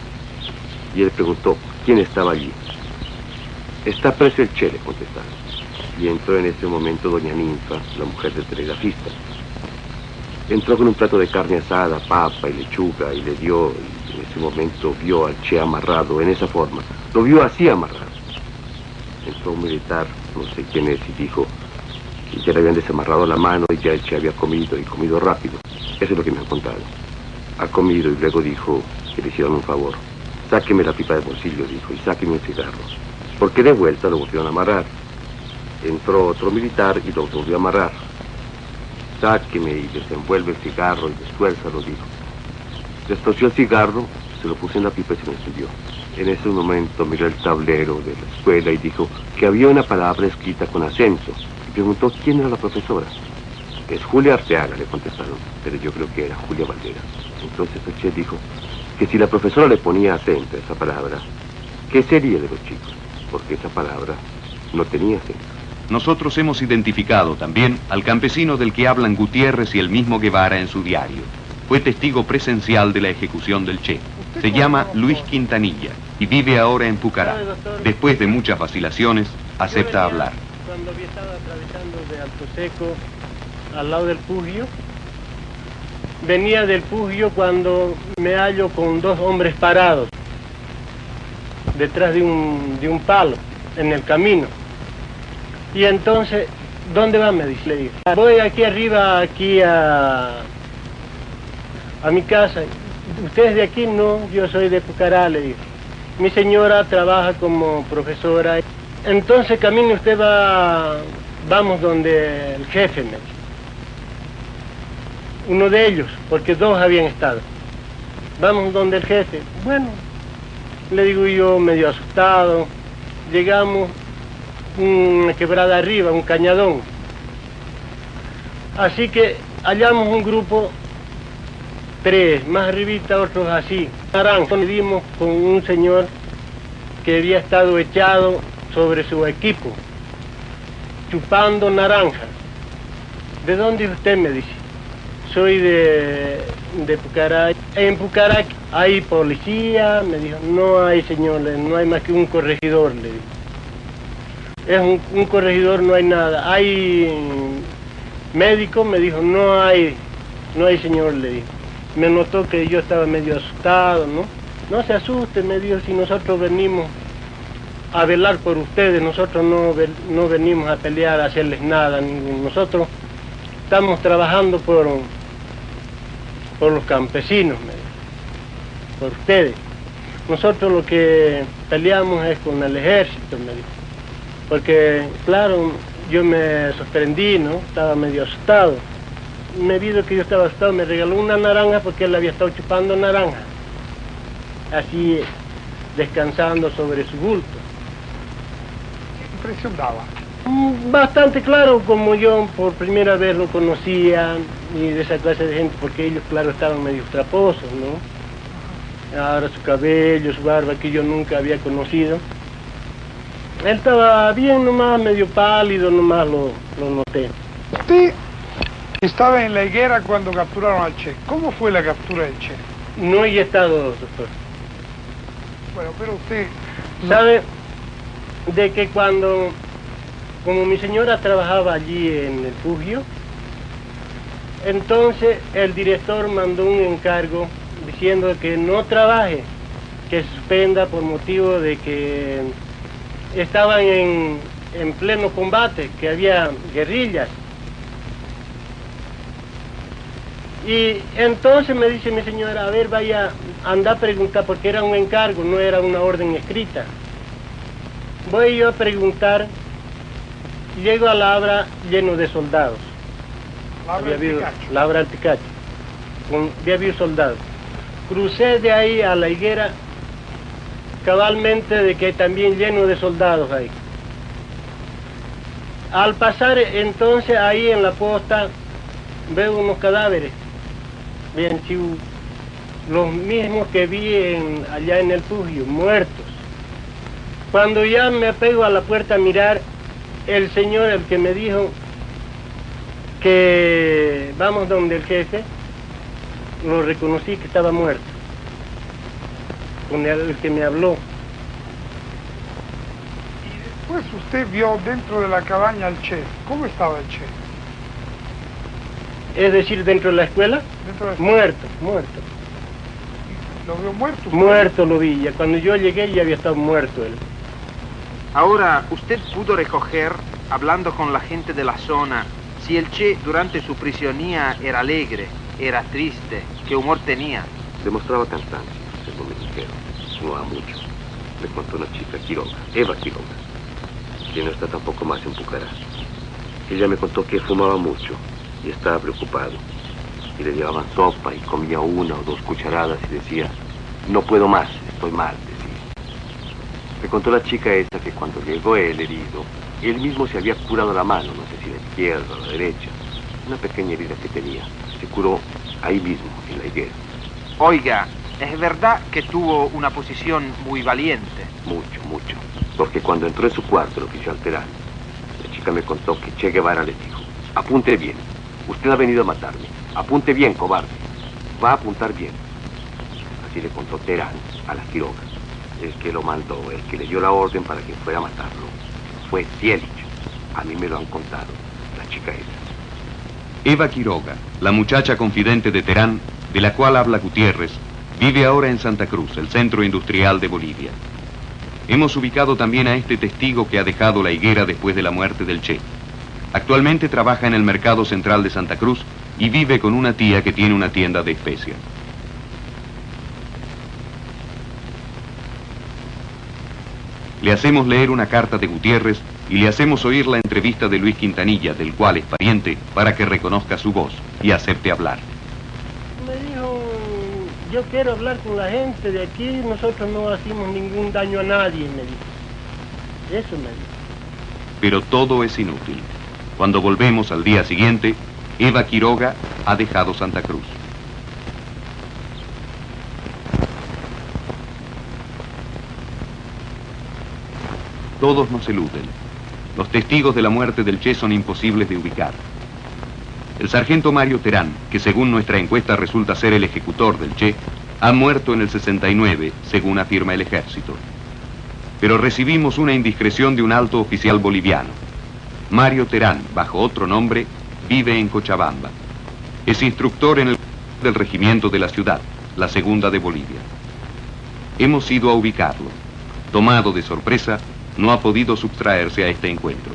Y él preguntó, ¿quién estaba allí? Está preso el Che, le contestaron. Y entró en ese momento doña Ninfa, la mujer del telegrafista. Entró con un plato de carne asada, papa y lechuga, y le dio, y en ese momento vio al Che amarrado en esa forma. Lo vio así amarrado. Entró un militar, no sé quién es, y dijo que ya le habían desamarrado la mano y ya el Che había comido, y comido rápido. Eso es lo que me han contado. Ha comido y luego dijo que le hicieron un favor. Sáqueme la pipa del bolsillo, dijo, y sáqueme un cigarro. Porque de vuelta lo volvieron a amarrar. Entró otro militar y lo volvió a amarrar. Sáqueme y desenvuelve el cigarro y desuélzalo, dijo. Destoció el cigarro, se lo puso en la pipa y se lo encendió. En ese momento miró el tablero de la escuela y dijo que había una palabra escrita con acento. Y preguntó quién era la profesora. Es Julia Arteaga, le contestaron, pero yo creo que era Julia Valderas. Entonces el Che dijo que si la profesora le ponía acento a esa palabra, ¿qué sería de los chicos? Porque esa palabra no tenía acento. Nosotros hemos identificado también al campesino del que hablan Gutiérrez y el mismo Guevara en su diario. Fue testigo presencial de la ejecución del Che. Se llama Luis Quintanilla y vive ahora en Pucará. Después de muchas vacilaciones, acepta hablar. Cuando había estado atravesando de Alto Seco al lado del Pugio, venía del Pugio cuando me hallo con 2 hombres parados detrás de un palo en el camino. Y entonces, ¿dónde va? Me dice, le digo, voy aquí arriba, aquí a mi casa. ¿Ustedes de aquí? No, yo soy de Pucará, le digo. Mi señora trabaja como profesora. Entonces, camine usted vamos donde el jefe, me dice. Uno de ellos, porque 2 habían estado. Vamos donde el jefe. Bueno, le digo yo, medio asustado. Llegamos una quebrada arriba, un cañadón. Así que hallamos un grupo, 3, más arribita otros así. Naranjo, le dimos con un señor que había estado echado sobre su equipo, chupando naranja. ¿De dónde usted? Me dice. Soy de Pucará. En Pucará hay policía, me dijo. No hay, señor, no hay más que un corregidor, le dijo. Es un corregidor, no hay nada. Hay médico, me dijo. No hay, señor, le dijo. Me notó que yo estaba medio asustado, ¿no? No se asuste, me dijo, si nosotros venimos a velar por ustedes, nosotros no venimos a pelear, a hacerles nada, nosotros estamos trabajando por los campesinos, me dijo, por ustedes. Nosotros lo que peleamos es con el ejército, me dijo. Porque, claro, yo me sorprendí, ¿no? Estaba medio asustado. Me vio que yo estaba asustado, me regaló una naranja porque él había estado chupando naranja. Así, descansando sobre su bulto. ¿Qué impresión daba? Bastante claro, como yo por primera vez lo conocía, y de esa clase de gente, porque ellos, claro, estaban medio traposos, ¿no? Ahora su cabello, su barba, que yo nunca había conocido. Él estaba bien nomás, medio pálido, nomás lo noté. Usted estaba en la higuera cuando capturaron al Che. ¿Cómo fue la captura del Che? No he estado, doctor. Bueno, pero usted... ¿Sabe? De que como mi señora trabajaba allí en el Pugio, entonces el director mandó un encargo diciendo que no trabaje, que suspenda por motivo de que estaban en pleno combate, que había guerrillas. Y entonces me dice mi señora, a ver, vaya, anda a preguntar, porque era un encargo, no era una orden escrita. Voy yo a preguntar, llego a Labra lleno de soldados. Labra Alticacho. Había habido soldados. Crucé de ahí a la higuera, cabalmente de que también lleno de soldados ahí. Al pasar entonces ahí en la posta, veo unos cadáveres habían sido los mismos que vi allá en el Fugio, muertos. Cuando ya me apego a la puerta a mirar, el señor, el que me dijo que vamos donde el jefe, lo reconocí que estaba muerto, con el que me habló. Y después usted vio dentro de la cabaña al Che. ¿Cómo estaba el Che? Es decir, dentro de la escuela, muerto. ¿Lo vio muerto? Muerto lo vi, ya cuando yo llegué ya había estado muerto él. Ahora, usted pudo recoger, hablando con la gente de la zona, si el Che durante su prisionía era alegre, era triste, qué humor tenía. Demostraba cansancio, según me dijeron. Fumaba mucho. Me contó una chica, Quiroga, Eva Quiroga, que no está tampoco más en Pucará. Ella me contó que fumaba mucho y estaba preocupado. Y le llevaban sopa y comía 1 o 2 cucharadas y decía, no puedo más, estoy mal, decía. Me contó la chica esa que cuando llegó el herido, él mismo se había curado la mano, no sé si la izquierda o la derecha, una pequeña herida que tenía. Se curó ahí mismo, en la higuera. Oiga, ¿es verdad que tuvo una posición muy valiente? Mucho. Porque cuando entró en su cuarto el oficial Terán, la chica me contó que Che Guevara le dijo, apunte bien, usted ha venido a matarme, apunte bien, cobarde, va a apuntar bien. Así le contó Terán a la Quiroga. El que lo mandó, el que le dio la orden para que fuera a matarlo, fue Cielich. A mí me lo han contado, la chica esa. Eva Quiroga, la muchacha confidente de Terán, de la cual habla Gutiérrez, vive ahora en Santa Cruz, el centro industrial de Bolivia. Hemos ubicado también a este testigo que ha dejado la higuera después de la muerte del Che. Actualmente trabaja en el mercado central de Santa Cruz y vive con una tía que tiene una tienda de especias. Le hacemos leer una carta de Gutiérrez y le hacemos oír la entrevista de Luis Quintanilla, del cual es pariente, para que reconozca su voz y acepte hablar. Me dijo, yo quiero hablar con la gente de aquí, nosotros no hacemos ningún daño a nadie, me dijo. Eso me dijo. Pero todo es inútil. Cuando volvemos al día siguiente, Eva Quiroga ha dejado Santa Cruz. Todos nos eluden. Los testigos de la muerte del Che son imposibles de ubicar. El sargento Mario Terán, que según nuestra encuesta resulta ser el ejecutor del Che, ha muerto en el 69, según afirma el ejército. Pero recibimos una indiscreción de un alto oficial boliviano. Mario Terán, bajo otro nombre, vive en Cochabamba. Es instructor en el del regimiento de la ciudad, la segunda de Bolivia. Hemos ido a ubicarlo. Tomado de sorpresa, no ha podido sustraerse a este encuentro.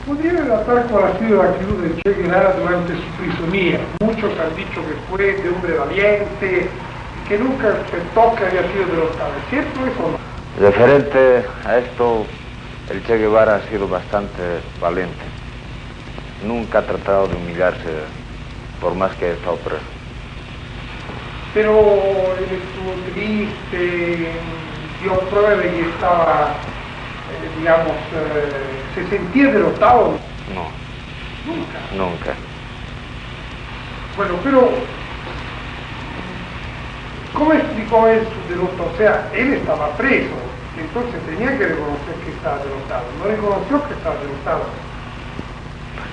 ¿Podría relatar cuál ha sido la actitud de Che Guevara durante su prisionía? Muchos han dicho que fue de hombre valiente, que nunca aceptó que había sido derrotado. ¿Es cierto eso o no? Referente a esto, el Che Guevara ha sido bastante valiente. Nunca ha tratado de humillarse, por más que ha estado preso. Pero él estuvo triste, dio prueba de que estaba, se sentía derrotado. No. Nunca. Bueno, pero ¿cómo explicó él su derrota? O sea, él estaba preso, entonces tenía que reconocer que estaba derrotado. No reconoció que estaba derrotado.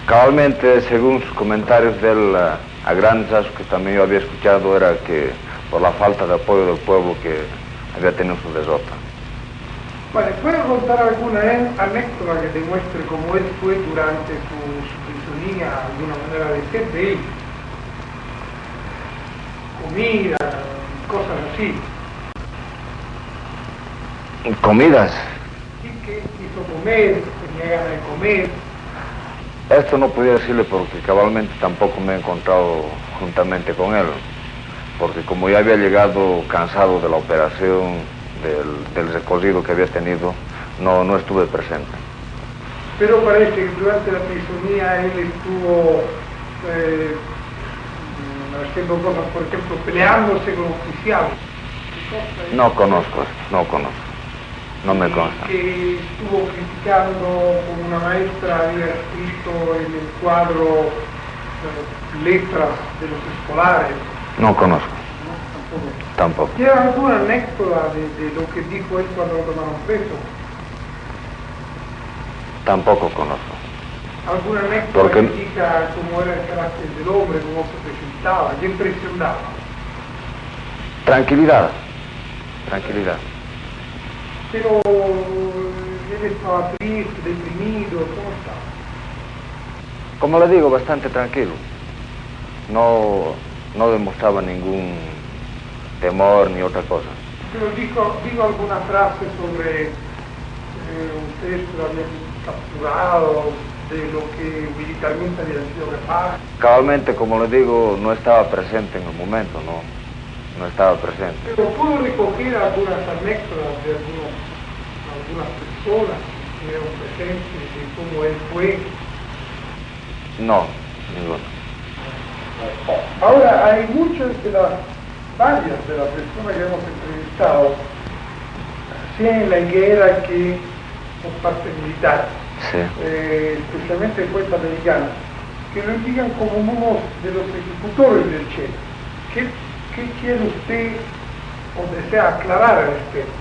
Cabalmente, según sus comentarios de él, a grandes rasgos que también yo había escuchado, era que por la falta de apoyo del pueblo que había tenido su derrota. Vale, ¿puede contar alguna anécdota que demuestre cómo él fue durante su prisionía, alguna manera de ser de él? Comida, cosas así. ¿Comidas? Sí, que quiso comer, tenía ganas de comer. Esto no podía decirle porque cabalmente tampoco me he encontrado juntamente con él. Porque como ya había llegado cansado de la operación, del recorrido que había tenido, no estuve presente. Pero parece que durante la prisionía él estuvo haciendo cosas, por ejemplo, peleándose con oficiales. No conozco, no me consta. Que estuvo criticando, como una maestra había escrito en el cuadro letras de los escolares. No conozco. ¿No? Tampoco. ¿Tiene alguna anécdota de lo que dijo él cuando lo tomaron preso? Tampoco conozco. ¿Alguna anécdota que indica cómo era el carácter del hombre, cómo se presentaba, qué impresión daba? Tranquilidad. Tranquilidad. Pero él estaba triste, deprimido, ¿cómo estaba? Como le digo, bastante tranquilo. No demostraba ningún temor ni otra cosa. Pero digo alguna frase sobre ustedes lo habían capturado, de lo que militarmente había sido capaz. Cabalmente, como le digo, no estaba presente en el momento, no estaba presente. Pero pudo recoger algunas anécdotas de algunas personas que estuvieron presentes, de cómo él fue. No, ninguno. Ahora, hay varias de las personas que hemos entrevistado, sea en la higuera que por parte militar, sí. Especialmente en Cuenca Americana, que lo indican como uno de los ejecutores del Che. ¿Qué quiere usted o desea aclarar al respecto?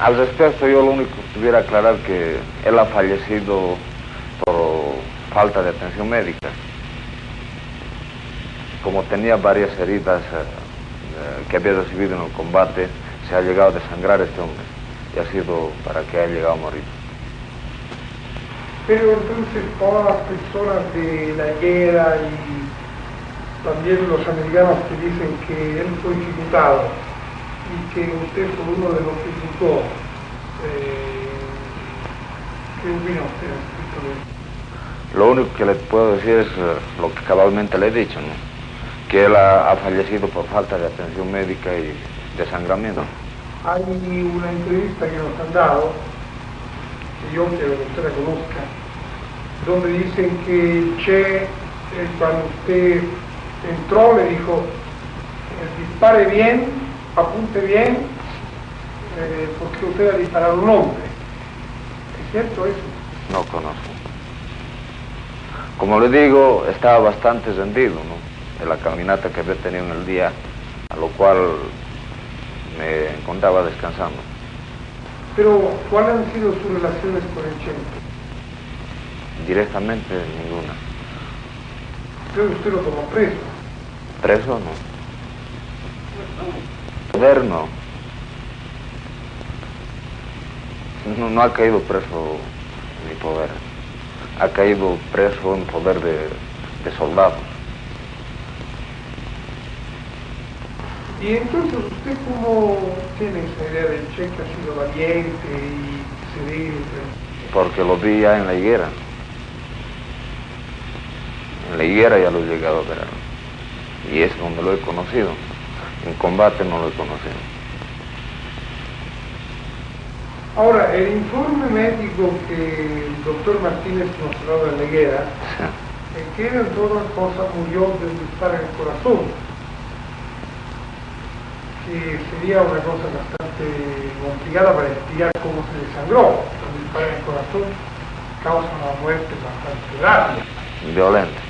Al respecto, yo lo único que tuviera que aclarar que él ha fallecido por falta de atención médica. Como tenía varias heridas que había recibido en el combate, se ha llegado a desangrar este hombre y ha sido para que haya llegado a morir. Pero entonces todas las personas de la higuera y también los americanos que dicen que él fue ejecutado y que usted fue uno de los que ejecutó, ¿qué opina usted respecto de eso? Lo único que le puedo decir es lo que cabalmente le he dicho, ¿no? Que él ha fallecido por falta de atención médica y desangramiento. Hay una entrevista que nos han dado, que yo quiero que usted la conozca, donde dicen que Che, cuando usted entró, le dijo, dispare bien, apunte bien, porque usted ha disparado a un hombre. ¿Es cierto eso? No conozco. Como le digo, estaba bastante rendido, ¿no? De la caminata que había tenido en el día, a lo cual me encontraba descansando. Pero, ¿cuáles han sido sus relaciones con el Che? Directamente ninguna. Creo que usted lo tomó preso. ¿Preso no? Poder no. No ha caído preso en mi poder. Ha caído preso en poder de soldados. Y entonces, ¿usted cómo tiene esa idea del Che, que ha sido valiente y cedido? Porque lo vi ya en la higuera. En la higuera ya lo he llegado a ver. Y es donde lo he conocido. En combate no lo he conocido. Ahora, el informe médico que el doctor Martínez nos ha dado en la higuera, sí, que en todas cosas murió de un disparo en el corazón, que sería una cosa bastante complicada para explicar cómo se desangró. Un disparo en el corazón causa una muerte bastante rápida. Violenta.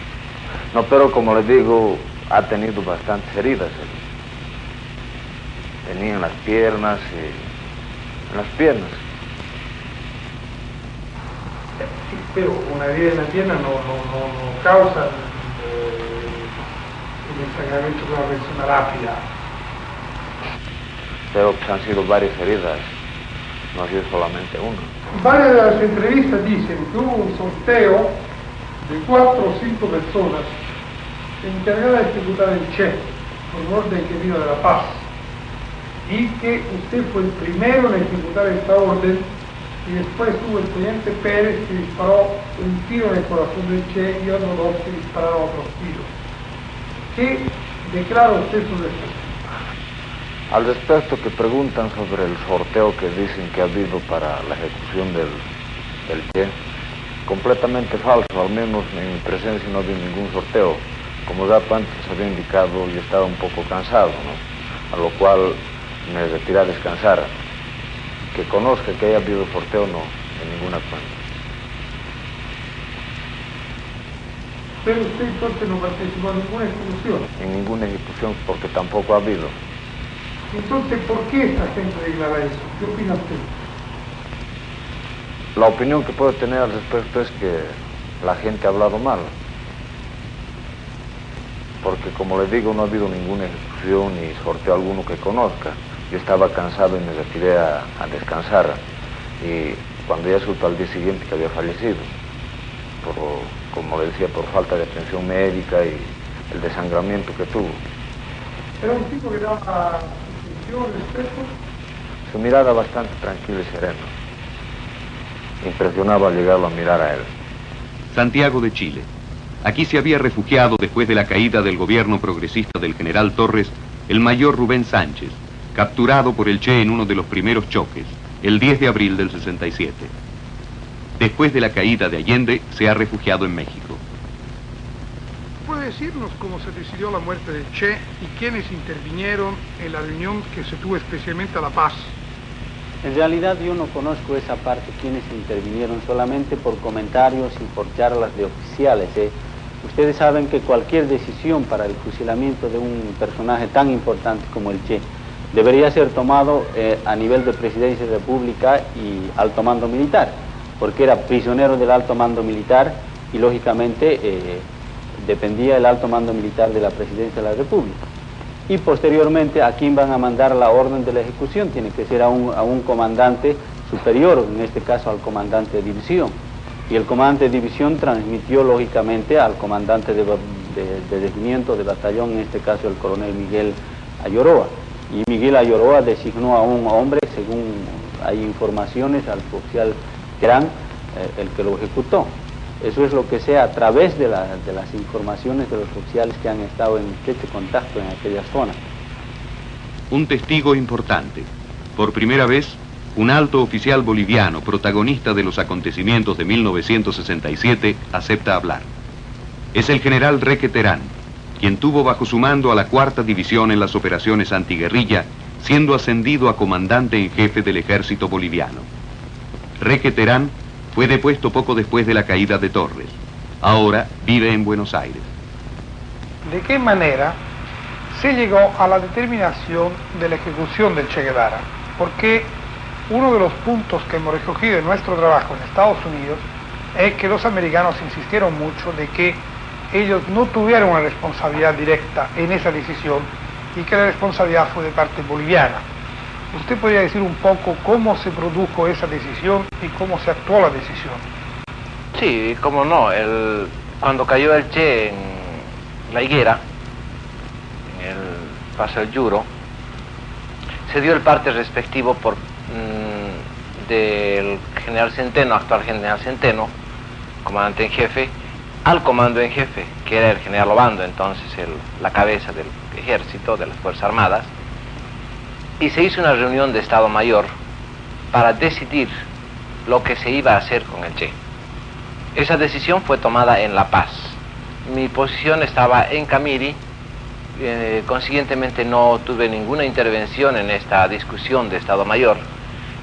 No, pero como les digo, ha tenido bastantes heridas. Tenía en las piernas y en las piernas. Sí, pero una herida en la pierna no causa el desangramiento de una persona rápida. Pero pues han sido varias heridas, no ha sido solamente una. Varias de las entrevistas dicen que hubo un sorteo de 4 o 5 personas encargadas de ejecutar el Che por un orden que vino de La Paz, y que usted fue el primero en ejecutar esta orden, y después tuvo el teniente Pérez, que disparó un tiro en el corazón del Che y otros 2 que dispararon otros tiros. ¿Qué declara usted sobre esto? Al respecto, que preguntan sobre el sorteo que dicen que ha habido para la ejecución del Che, completamente falso. Al menos en mi presencia no había ningún sorteo. Como ya antes había indicado, yo estaba un poco cansado, ¿no? A lo cual me retiré a descansar. Que conozca que haya habido sorteo, no, de ninguna cuenta. Pero usted entonces no participó en ninguna ejecución. En ninguna ejecución, porque tampoco ha habido. Entonces, ¿por qué esta gente declara eso? ¿Qué opina usted? La opinión que puedo tener al respecto es que la gente ha hablado mal. Porque, como les digo, no ha habido ninguna ejecución ni sorteo alguno que conozca. Yo estaba cansado y me retiré a descansar. Y cuando ya supe al día siguiente que había fallecido, como le decía, por falta de atención médica y el desangramiento que tuvo. ¿Era un tipo que daba distinción, respeto? Su mirada bastante tranquila y serena. Impresionaba al llegarlo a mirar a él. Santiago de Chile. Aquí se había refugiado después de la caída del gobierno progresista del general Torres, el mayor Rubén Sánchez, capturado por el Che en uno de los primeros choques, el 10 de abril del 67. Después de la caída de Allende, se ha refugiado en México. ¿Puede decirnos cómo se decidió la muerte del Che y quiénes intervinieron en la reunión que se tuvo especialmente a La Paz? En realidad yo no conozco esa parte, quienes intervinieron, solamente por comentarios y por charlas de oficiales. Ustedes saben que cualquier decisión para el fusilamiento de un personaje tan importante como el Che debería ser tomado a nivel de Presidencia de la República y alto mando militar, porque era prisionero del alto mando militar y lógicamente dependía el alto mando militar de la Presidencia de la República. Y posteriormente, ¿a quién van a mandar la orden de la ejecución? Tiene que ser a un comandante superior, en este caso al comandante de división. Y el comandante de división transmitió lógicamente al comandante de regimiento, de batallón, en este caso el coronel Miguel Ayoroa. Y Miguel Ayoroa designó a un hombre, según hay informaciones, al oficial Terán, el que lo ejecutó. Eso es lo que sé a través de las informaciones de los oficiales que han estado en estrecho contacto en aquella zona. Un testigo importante. Por primera vez, un alto oficial boliviano, protagonista de los acontecimientos de 1967, acepta hablar. Es el general Reque Terán, quien tuvo bajo su mando a la 4ª División en las operaciones antiguerrilla, siendo ascendido a comandante en jefe del ejército boliviano. Reque Terán fue depuesto poco después de la caída de Torres. Ahora vive en Buenos Aires. ¿De qué manera se llegó a la determinación de la ejecución del Che Guevara? Porque uno de los puntos que hemos recogido en nuestro trabajo en Estados Unidos es que los americanos insistieron mucho de que ellos no tuvieron una responsabilidad directa en esa decisión y que la responsabilidad fue de parte boliviana. ¿Usted podría decir un poco cómo se produjo esa decisión y cómo se actuó la decisión? Sí, cómo no. Cuando cayó el Che en La Higuera, en el Paso del Yuro, se dio el parte respectivo del general Centeno, actual general Centeno, comandante en jefe, al comando en jefe, que era el general Obando, entonces la cabeza del ejército, de las Fuerzas Armadas, y se hizo una reunión de Estado Mayor para decidir lo que se iba a hacer con el Che. Esa decisión fue tomada en La Paz. Mi posición estaba en Camiri, consiguientemente no tuve ninguna intervención en esta discusión de Estado Mayor.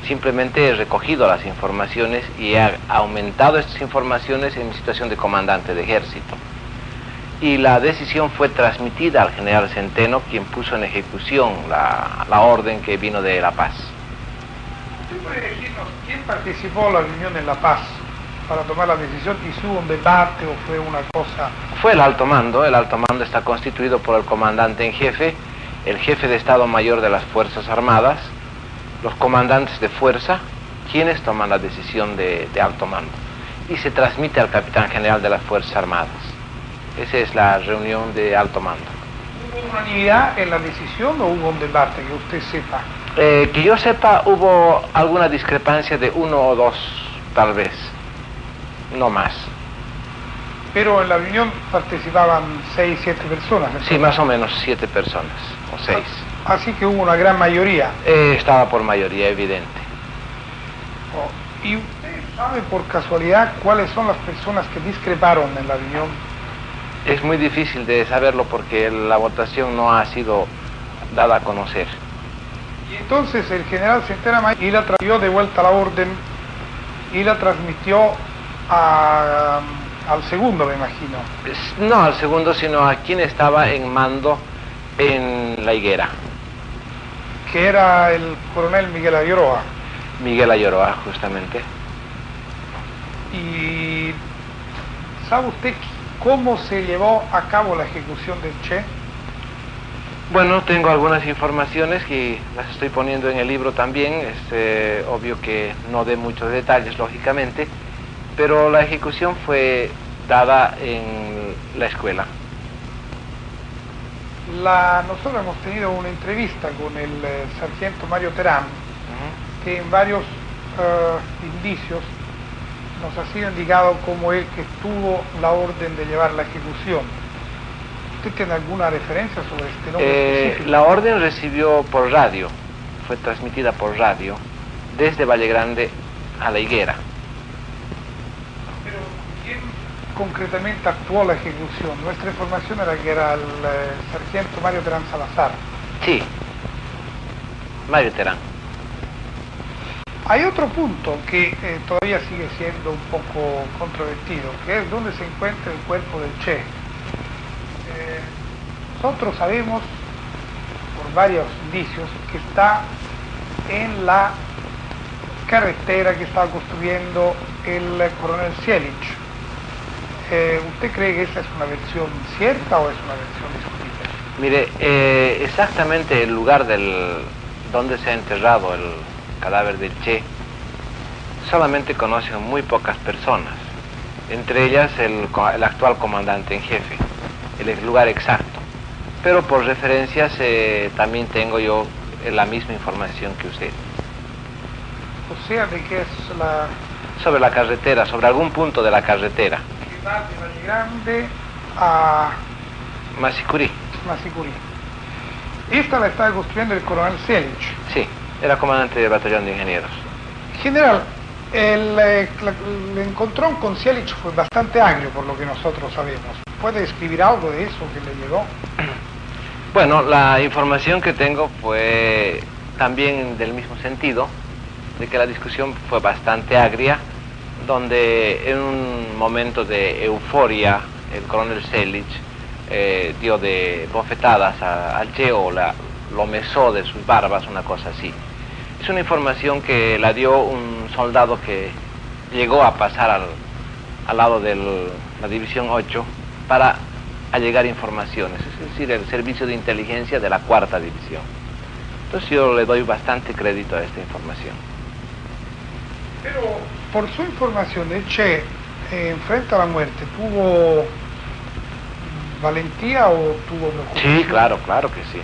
Simplemente he recogido las informaciones y he aumentado estas informaciones en mi situación de comandante de ejército. Y la decisión fue transmitida al general Centeno, quien puso en ejecución la orden que vino de La Paz. ¿Usted puede decirnos quién participó en la reunión en La Paz para tomar la decisión y si hubo un debate o fue una cosa? Fue el alto mando está constituido por el comandante en jefe, el jefe de Estado Mayor de las Fuerzas Armadas, los comandantes de fuerza, quienes toman la decisión de alto mando. Y se transmite al capitán general de las Fuerzas Armadas. Esa es la reunión de alto mando. ¿Hubo unanimidad en la decisión o hubo un debate, que usted sepa? Que yo sepa, hubo alguna discrepancia de 1 o 2, tal vez, no más. Pero en la reunión participaban 6, 7 personas. Sí, más o menos 7 personas, o 6. Así que hubo una gran mayoría. Estaba por mayoría, evidente. ¿Y usted sabe por casualidad cuáles son las personas que discreparon en la reunión? Es muy difícil de saberlo porque la votación no ha sido dada a conocer. Y entonces el general Centeno y la trajo de vuelta la orden y la transmitió a al segundo, me imagino. No al segundo, sino a quien estaba en mando en La Higuera. Que era el coronel Miguel Ayoroa. Miguel Ayoroa, justamente. ¿Y sabe usted cómo se llevó a cabo la ejecución del Che? Bueno, tengo algunas informaciones que las estoy poniendo en el libro también. Es obvio que no dé muchos detalles, lógicamente, pero la ejecución fue dada en la escuela. Nosotros hemos tenido una entrevista con el sargento Mario Terán, que en varios indicios nos ha sido indicado como él que tuvo la orden de llevar la ejecución. ¿Usted tiene alguna referencia sobre este nombre específico? La orden recibió por radio, fue transmitida por radio desde Valle Grande a La Higuera. Pero ¿quién concretamente actuó la ejecución? Nuestra información era que era el sargento Mario Terán Salazar. Sí, Mario Terán. Hay otro punto que todavía sigue siendo un poco controvertido, que es dónde se encuentra el cuerpo del Che. Nosotros sabemos, por varios indicios, que está en la carretera que estaba construyendo el coronel Sielich. ¿Usted cree que esa es una versión cierta o es una versión discutible? Mire, exactamente el lugar donde se ha enterrado el cadáver del Che solamente conocen muy pocas personas, entre ellas el actual comandante en jefe, el lugar exacto. Pero por referencias también tengo yo la misma información que usted. O sea, ¿de qué es la...? Sobre la carretera, sobre algún punto de la carretera. Que va de Valle Grande a... Masicurí. Masicurí. Esta la estaba construyendo el coronel Sielich. Sí, era comandante del batallón de ingenieros. General, el encontrón con Sielich fue bastante agrio, por lo que nosotros sabemos. ¿Puede escribir algo de eso que le llegó? Bueno, la información que tengo fue también del mismo sentido, de que la discusión fue bastante agria, donde en un momento de euforia el coronel Sielich dio de bofetadas al Che o lo mesó de sus barbas, una cosa así. Es una información que la dio un soldado que llegó a pasar al lado de la División 8 para allegar informaciones, es decir, el servicio de inteligencia de la 4ª División. Entonces yo le doy bastante crédito a esta información. Pero, por su información, el Che, frente a la muerte, ¿tuvo valentía o tuvo preocupación? Sí, claro que sí.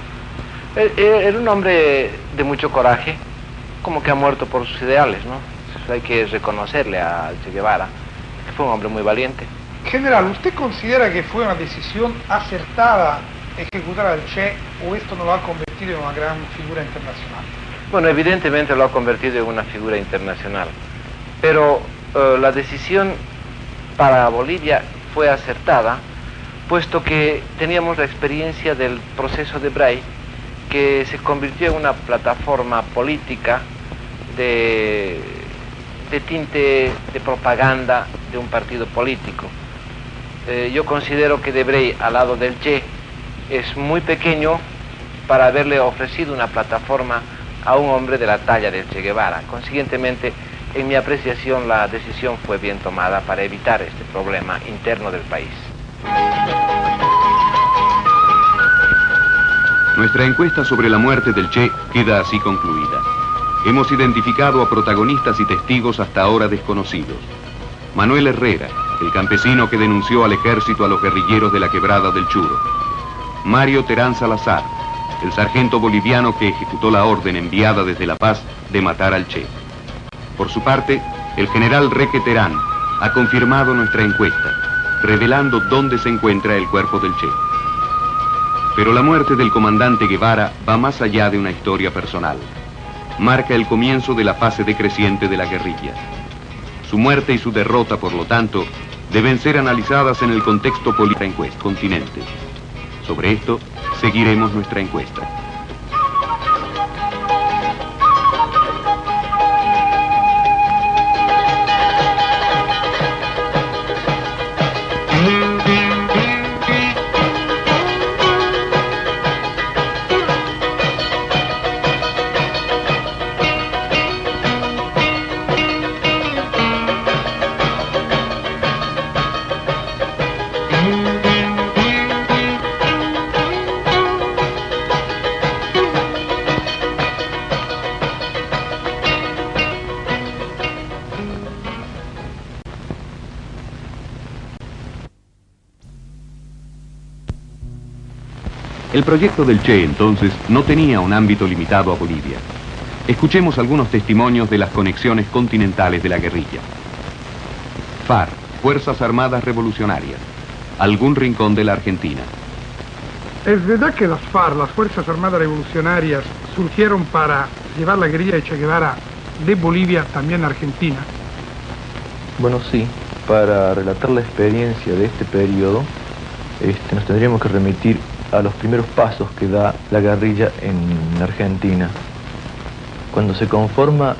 Era un hombre de mucho coraje, como que ha muerto por sus ideales, ¿no? Eso hay que reconocerle a Che Guevara, que fue un hombre muy valiente. General, ¿usted considera que fue una decisión acertada ejecutar al Che o esto no lo ha convertido en una gran figura internacional? Bueno, evidentemente lo ha convertido en una figura internacional, pero la decisión para Bolivia fue acertada, puesto que teníamos la experiencia del proceso de Bray, que se convirtió en una plataforma política de tinte de propaganda de un partido político. Yo considero que de Bray al lado del Che es muy pequeño para haberle ofrecido una plataforma a un hombre de la talla del Che Guevara. Consiguientemente, en mi apreciación, la decisión fue bien tomada para evitar este problema interno del país. Nuestra encuesta sobre la muerte del Che queda así concluida. Hemos identificado a protagonistas y testigos hasta ahora desconocidos. Manuel Herrera, el campesino que denunció al ejército a los guerrilleros de la Quebrada del Churo. Mario Terán Salazar, el sargento boliviano que ejecutó la orden enviada desde La Paz de matar al Che. Por su parte, el general Reque Terán ha confirmado nuestra encuesta, revelando dónde se encuentra el cuerpo del Che. Pero la muerte del comandante Guevara va más allá de una historia personal. Marca el comienzo de la fase decreciente de la guerrilla. Su muerte y su derrota, por lo tanto, deben ser analizadas en el contexto político del continente. Sobre esto, seguiremos nuestra encuesta. El proyecto del Che, entonces, no tenía un ámbito limitado a Bolivia. Escuchemos algunos testimonios de las conexiones continentales de la guerrilla. FARC, Fuerzas Armadas Revolucionarias, algún rincón de la Argentina. ¿Es verdad que las FARC, las Fuerzas Armadas Revolucionarias, surgieron para llevar la guerrilla de Che Guevara de Bolivia también a Argentina? Bueno, sí. Para relatar la experiencia de este periodo, nos tendríamos que remitir a los primeros pasos que da la guerrilla en Argentina. Cuando se conforma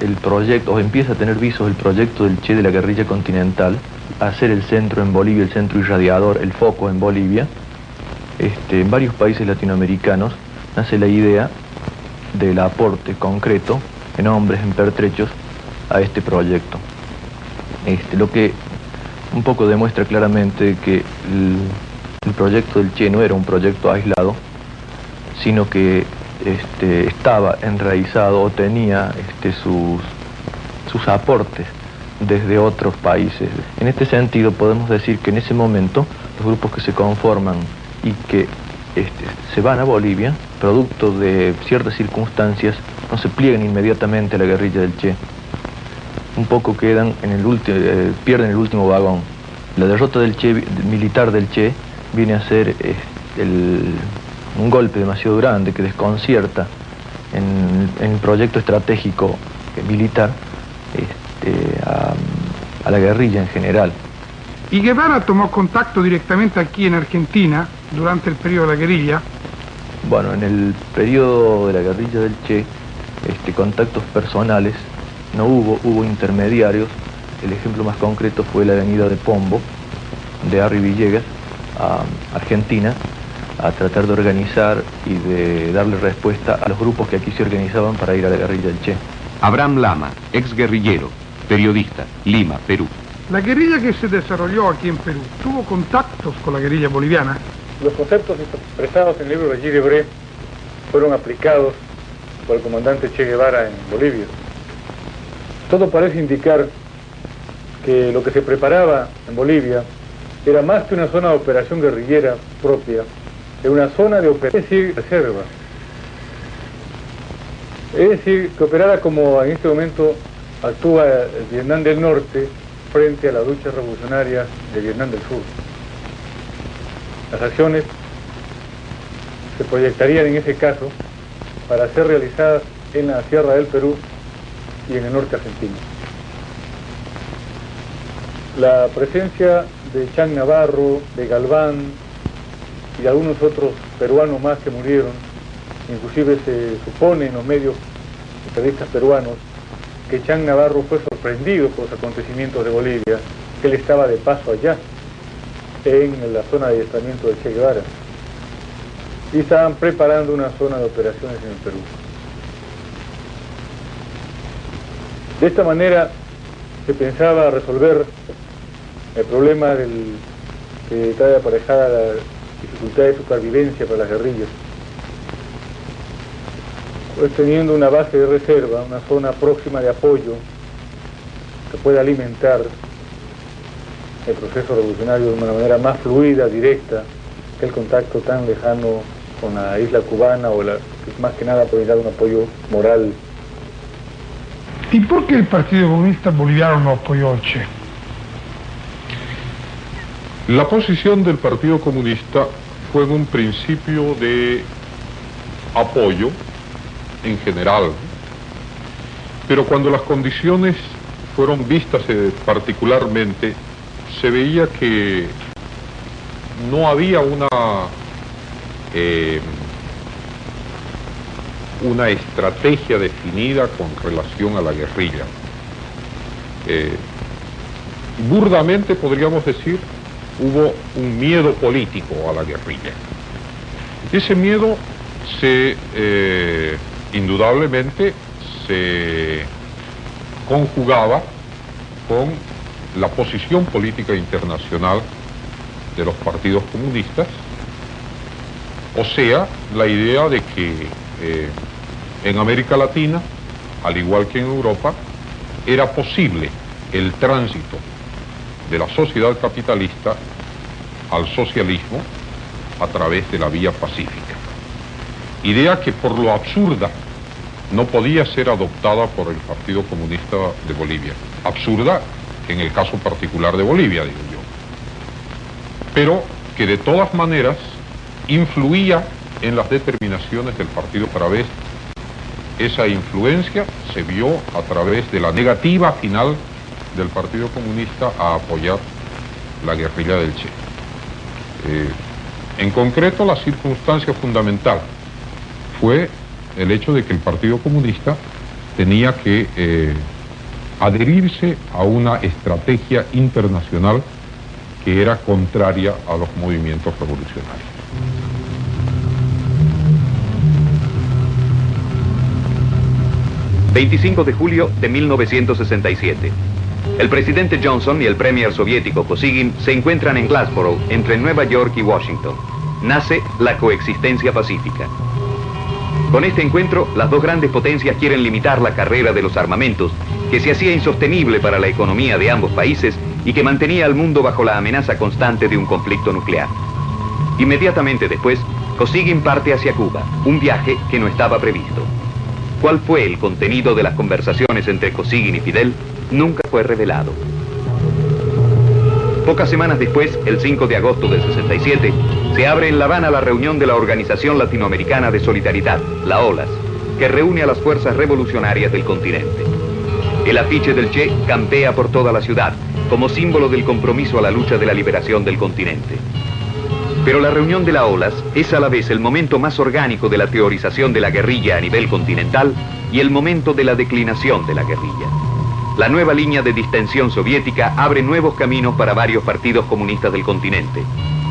el proyecto, o empieza a tener visos el proyecto del Che de la guerrilla continental, hacer el centro en Bolivia, el centro irradiador, el foco en Bolivia, en varios países latinoamericanos nace la idea del aporte concreto, en hombres, en pertrechos, a este proyecto. Lo que un poco demuestra claramente que el proyecto del Che no era un proyecto aislado, sino que estaba enraizado o tenía sus aportes desde otros países. En este sentido podemos decir que en ese momento los grupos que se conforman y que se van a Bolivia, producto de ciertas circunstancias, no se pliegan inmediatamente a la guerrilla del Che. Un poco quedan pierden el último vagón. La derrota del Che, militar del Che, viene a ser un golpe demasiado grande que desconcierta en el proyecto estratégico militar a la guerrilla en general. ¿Y Guevara tomó contacto directamente aquí en Argentina durante el periodo de la guerrilla? Bueno, en el periodo de la guerrilla del Che, contactos personales no hubo intermediarios. El ejemplo más concreto fue la venida de Pombo, de Harry Villegas, a Argentina, a tratar de organizar y de darle respuesta a los grupos que aquí se organizaban para ir a la guerrilla del Che. Abraham Lama, ex guerrillero, periodista, Lima, Perú. ¿La guerrilla que se desarrolló aquí en Perú tuvo contactos con la guerrilla boliviana? Los conceptos expresados en el libro de Gilles Debré fueron aplicados por el comandante Che Guevara en Bolivia. Todo parece indicar que lo que se preparaba en Bolivia era más que una zona de operación guerrillera propia, era una zona de operación, es decir, reserva. Es decir, que operara como en este momento actúa el Vietnam del Norte frente a la lucha revolucionaria de Vietnam del Sur. Las acciones se proyectarían en ese caso para ser realizadas en la sierra del Perú y en el norte argentino. La presencia de Chang Navarro, de Galván y de algunos otros peruanos más que murieron, inclusive se supone en los medios periodistas peruanos que Chang Navarro fue sorprendido por los acontecimientos de Bolivia, que él estaba de paso allá, en la zona de adiestramiento del Che Guevara, y estaban preparando una zona de operaciones en el Perú. De esta manera se pensaba resolver el problema que trae aparejada la dificultad de supervivencia para las guerrillas, pues teniendo una base de reserva, una zona próxima de apoyo que pueda alimentar el proceso revolucionario de una manera más fluida, directa, que el contacto tan lejano con la isla cubana, o más que nada por dar un apoyo moral. ¿Y por qué el Partido Comunista Boliviano no apoyó al Che? La posición del Partido Comunista fue en un principio de apoyo en general, pero cuando las condiciones fueron vistas particularmente, se veía que no había una estrategia definida con relación a la guerrilla. Burdamente podríamos decir, hubo un miedo político a la guerrilla. Ese miedo indudablemente se conjugaba con la posición política internacional de los partidos comunistas, o sea, la idea de que en América Latina, al igual que en Europa, era posible el tránsito de la sociedad capitalista al socialismo a través de la vía pacífica. Idea que por lo absurda no podía ser adoptada por el Partido Comunista de Bolivia. Absurda en el caso particular de Bolivia, digo yo. Pero que de todas maneras influía en las determinaciones del Partido Travesti. Esa influencia se vio a través de la negativa final del Partido Comunista a apoyar la guerrilla del Che. En concreto, la circunstancia fundamental fue el hecho de que el Partido Comunista tenía que adherirse a una estrategia internacional que era contraria a los movimientos revolucionarios. ...25 de julio de 1967. El presidente Johnson y el premier soviético Kosygin se encuentran en Glassboro, entre Nueva York y Washington. Nace la coexistencia pacífica. Con este encuentro, las dos grandes potencias quieren limitar la carrera de los armamentos, que se hacía insostenible para la economía de ambos países y que mantenía al mundo bajo la amenaza constante de un conflicto nuclear. Inmediatamente después, Kosygin parte hacia Cuba, un viaje que no estaba previsto. ¿Cuál fue el contenido de las conversaciones entre Kosygin y Fidel? Nunca fue revelado. Pocas semanas después, el 5 de agosto del 67, se abre en La Habana la reunión de la Organización Latinoamericana de Solidaridad, la OLAS, que reúne a las fuerzas revolucionarias del continente. El afiche del Che campea por toda la ciudad, como símbolo del compromiso a la lucha de la liberación del continente. Pero la reunión de la OLAS es a la vez el momento más orgánico de la teorización de la guerrilla a nivel continental y el momento de la declinación de la guerrilla. La nueva línea de distensión soviética abre nuevos caminos para varios partidos comunistas del continente.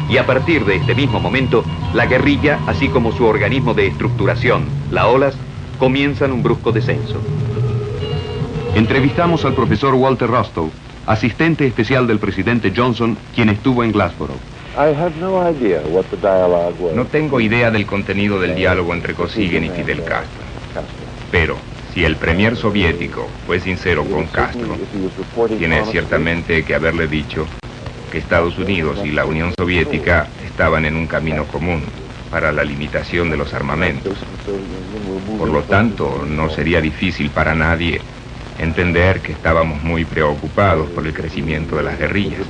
Y a partir de este mismo momento, la guerrilla, así como su organismo de estructuración, la OLAS, comienzan un brusco descenso. Entrevistamos al profesor Walter Rostow, asistente especial del presidente Johnson, quien estuvo en Glassboro. No tengo idea del contenido del diálogo entre Kosygin y Fidel Castro. Pero si el premier soviético fue sincero con Castro, tiene ciertamente que haberle dicho que Estados Unidos y la Unión Soviética estaban en un camino común para la limitación de los armamentos. Por lo tanto, no sería difícil para nadie entender que estábamos muy preocupados por el crecimiento de las guerrillas.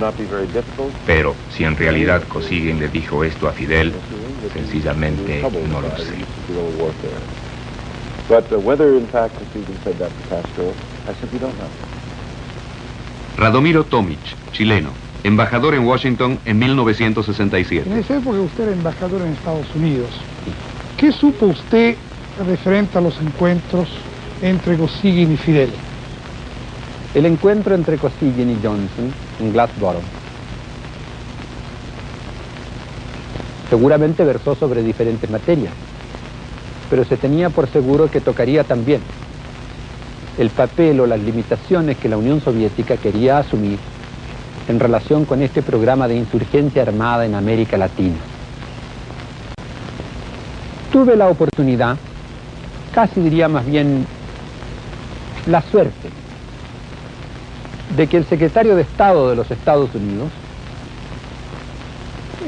Pero si en realidad Kosygin le dijo esto a Fidel, sencillamente no lo sé. Radomiro Tomic, chileno, embajador en Washington en 1967. En esa época usted era embajador en Estados Unidos. ¿Qué supo usted referente a los encuentros entre Kosygin y Fidel? El encuentro entre Kosygin y Johnson en Glassboro seguramente versó sobre diferentes materias, pero se tenía por seguro que tocaría también el papel o las limitaciones que la Unión Soviética quería asumir en relación con este programa de insurgencia armada en América Latina. Tuve la oportunidad, casi diría más bien la suerte, de que el secretario de Estado de los Estados Unidos,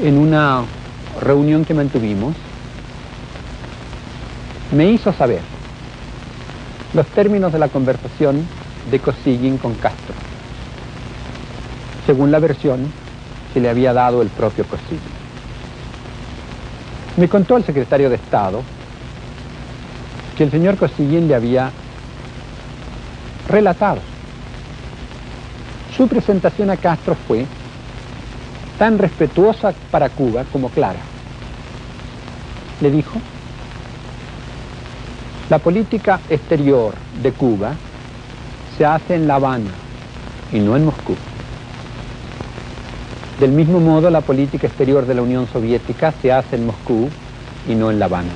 en una reunión que mantuvimos, me hizo saber los términos de la conversación de Kosygin con Castro, según la versión que le había dado el propio Kosygin. Me contó el secretario de Estado que el señor Kosygin le había relatado. Su presentación a Castro fue tan respetuosa para Cuba como clara. Le dijo: la política exterior de Cuba se hace en La Habana y no en Moscú. Del mismo modo, la política exterior de la Unión Soviética se hace en Moscú y no en La Habana.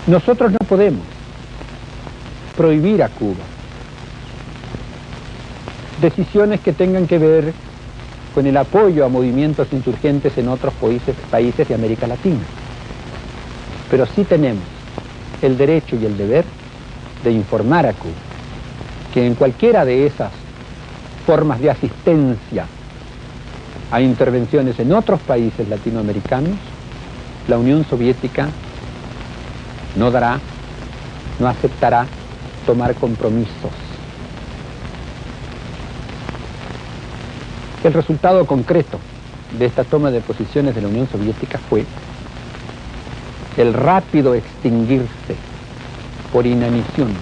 Nosotros no podemos prohibir a Cuba decisiones que tengan que ver con el apoyo a movimientos insurgentes en otros países de América Latina. Pero sí tenemos el derecho y el deber de informar a Cuba que en cualquiera de esas formas de asistencia a intervenciones en otros países latinoamericanos, la Unión Soviética no dará, no aceptará tomar compromisos. El resultado concreto de esta toma de posiciones de la Unión Soviética fue el rápido extinguirse por inanición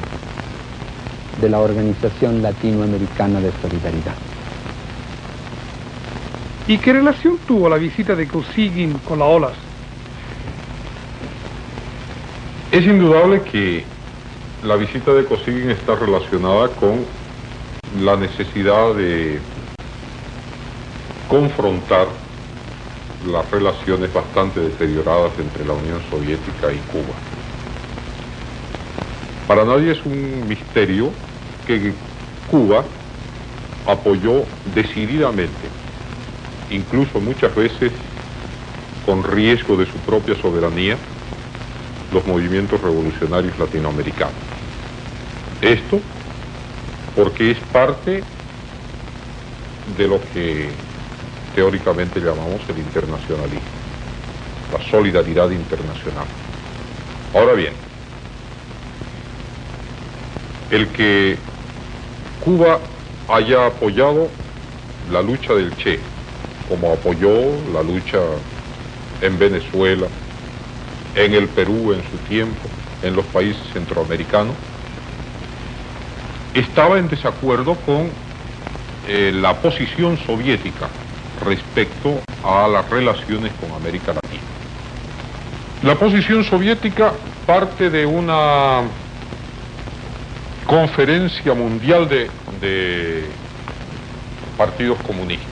de la Organización Latinoamericana de Solidaridad. ¿Y qué relación tuvo la visita de Kosygin con la OLAS? Es indudable que la visita de Kosygin está relacionada con la necesidad de confrontar las relaciones bastante deterioradas entre la Unión Soviética y Cuba. Para nadie es un misterio que Cuba apoyó decididamente, incluso muchas veces con riesgo de su propia soberanía, los movimientos revolucionarios latinoamericanos. Esto porque es parte de lo que teóricamente llamamos el internacionalismo, la solidaridad internacional. Ahora bien, el que Cuba haya apoyado la lucha del Che, como apoyó la lucha en Venezuela, en el Perú en su tiempo, en los países centroamericanos, estaba en desacuerdo con la posición soviética respecto a las relaciones con América Latina. La posición soviética parte de una conferencia mundial de partidos comunistas.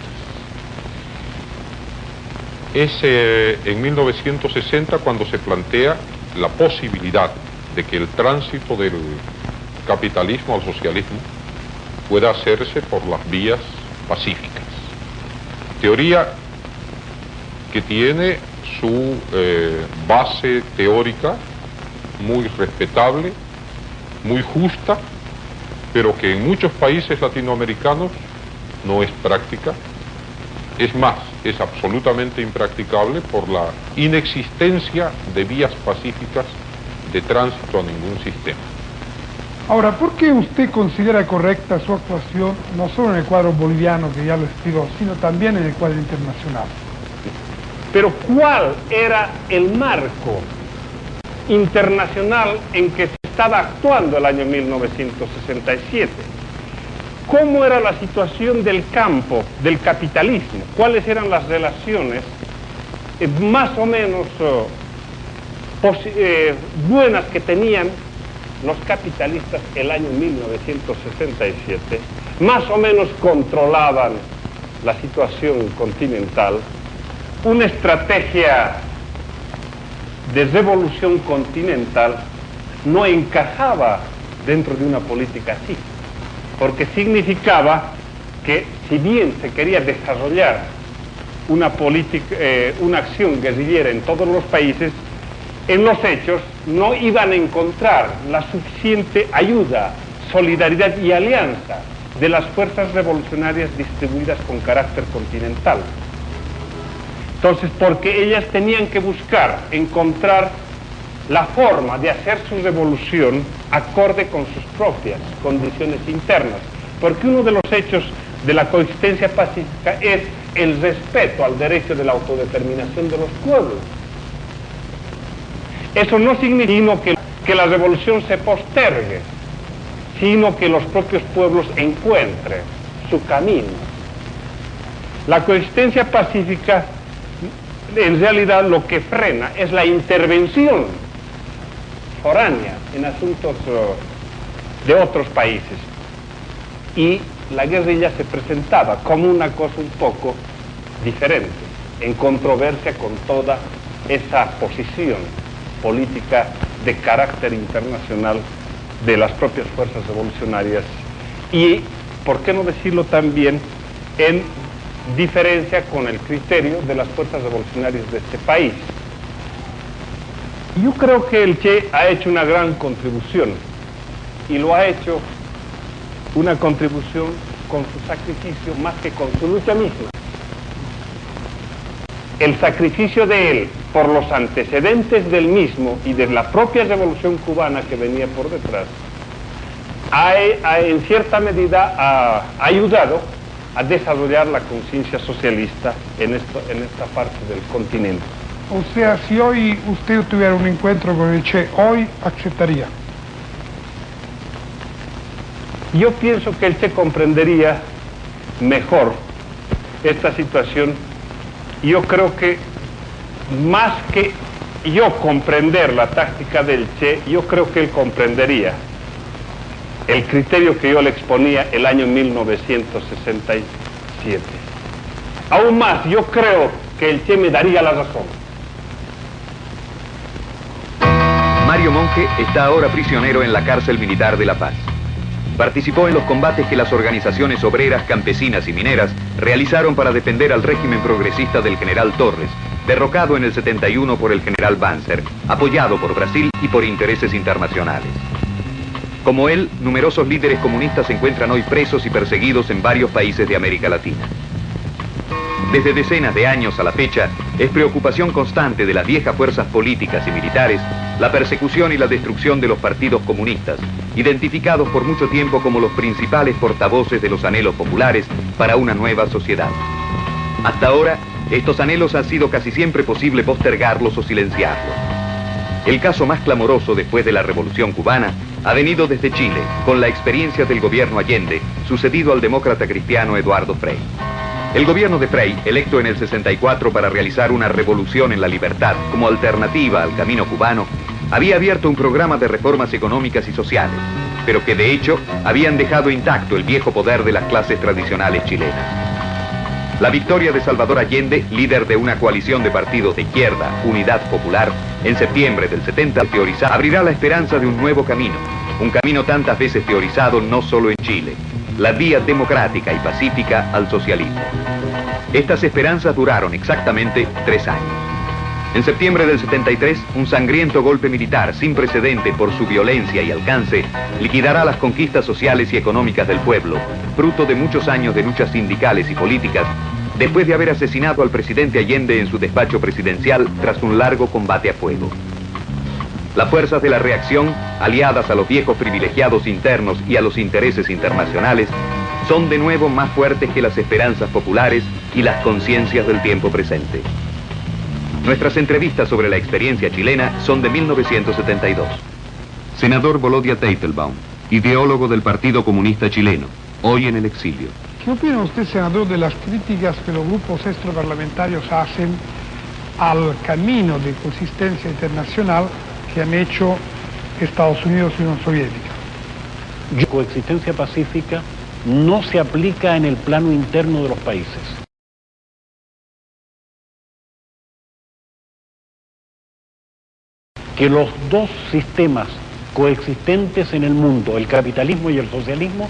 Es en 1960 cuando se plantea la posibilidad de que el tránsito del capitalismo al socialismo pueda hacerse por las vías pacíficas. Teoría que tiene su base teórica muy respetable, muy justa, pero que en muchos países latinoamericanos no es práctica. Es más, es absolutamente impracticable por la inexistencia de vías pacíficas de tránsito a ningún sistema. Ahora, ¿por qué usted considera correcta su actuación no solo en el cuadro boliviano, que ya lo explicó, sino también en el cuadro internacional? Pero ¿cuál era el marco internacional en que se estaba actuando el año 1967? ¿Cómo era la situación del campo, del capitalismo? ¿Cuáles eran las relaciones más o menos buenas que tenían los capitalistas el año 1967? Más o menos controlaban la situación continental. Una estrategia de revolución continental no encajaba dentro de una política así, porque significaba que si bien se quería desarrollar una política, una acción guerrillera en todos los países, en los hechos no iban a encontrar la suficiente ayuda, solidaridad y alianza de las fuerzas revolucionarias distribuidas con carácter continental. Entonces, porque ellas tenían que buscar, encontrar la forma de hacer su revolución acorde con sus propias condiciones internas, porque uno de los hechos de la coexistencia pacífica es el respeto al derecho de la autodeterminación de los pueblos. Eso no significa que la revolución se postergue, sino que los propios pueblos encuentren su camino. La coexistencia pacífica, en realidad, lo que frena es la intervención foránea en asuntos de otros países. Y la guerrilla se presentaba como una cosa un poco diferente, en controversia con toda esa posición política de carácter internacional de las propias fuerzas revolucionarias y, por qué no decirlo también, en diferencia con el criterio de las fuerzas revolucionarias de este país. Yo creo que el Che ha hecho una gran contribución y lo ha hecho una contribución con su sacrificio más que con su lucha misma. el sacrificio de él por los antecedentes del mismo y de la propia revolución cubana que venía por detrás, en cierta medida ha ayudado a desarrollar la conciencia socialista en esta parte del continente. O sea, si hoy usted tuviera un encuentro con el Che, hoy aceptaría. Yo pienso que el Che comprendería mejor esta situación. Yo creo que más que yo comprender la táctica del Che, yo creo que él comprendería el criterio que yo le exponía el año 1967. Aún más, yo creo que el Che me daría la razón. Mario Monge está ahora prisionero en la cárcel militar de La Paz. Participó en los combates que las organizaciones obreras, campesinas y mineras realizaron para defender al régimen progresista del general Torres, derrocado en el 71 por el general Banzer, apoyado por Brasil y por intereses internacionales. Como él, numerosos líderes comunistas se encuentran hoy presos y perseguidos en varios países de América Latina. Desde decenas de años a la fecha, es preocupación constante de las viejas fuerzas políticas y militares la persecución y la destrucción de los partidos comunistas, identificados por mucho tiempo como los principales portavoces de los anhelos populares para una nueva sociedad. Hasta ahora, estos anhelos han sido casi siempre posible postergarlos o silenciarlos. El caso más clamoroso después de la Revolución Cubana ha venido desde Chile, con la experiencia del gobierno Allende, sucedido al demócrata cristiano Eduardo Frei. El gobierno de Frei, electo en el 64 para realizar una revolución en la libertad como alternativa al camino cubano, había abierto un programa de reformas económicas y sociales, pero que de hecho habían dejado intacto el viejo poder de las clases tradicionales chilenas. La victoria de Salvador Allende, líder de una coalición de partidos de izquierda, Unidad Popular, en septiembre del 70, abrirá la esperanza de un nuevo camino, un camino tantas veces teorizado no solo en Chile, la vía democrática y pacífica al socialismo. Estas esperanzas duraron exactamente 3 años. En septiembre del 73, un sangriento golpe militar sin precedente por su violencia y alcance liquidará las conquistas sociales y económicas del pueblo, fruto de muchos años de luchas sindicales y políticas, después de haber asesinado al presidente Allende en su despacho presidencial tras un largo combate a fuego. Las fuerzas de la reacción, aliadas a los viejos privilegiados internos y a los intereses internacionales, son de nuevo más fuertes que las esperanzas populares y las conciencias del tiempo presente. Nuestras entrevistas sobre la experiencia chilena son de 1972. Senador Volodya Teitelbaum, ideólogo del Partido Comunista Chileno, hoy en el exilio. ¿Qué opina usted, senador, de las críticas que los grupos extraparlamentarios hacen al camino de consistencia internacional que han hecho Estados Unidos y Unión Soviética? La coexistencia pacífica no se aplica en el plano interno de los países. Que los dos sistemas coexistentes en el mundo, el capitalismo y el socialismo,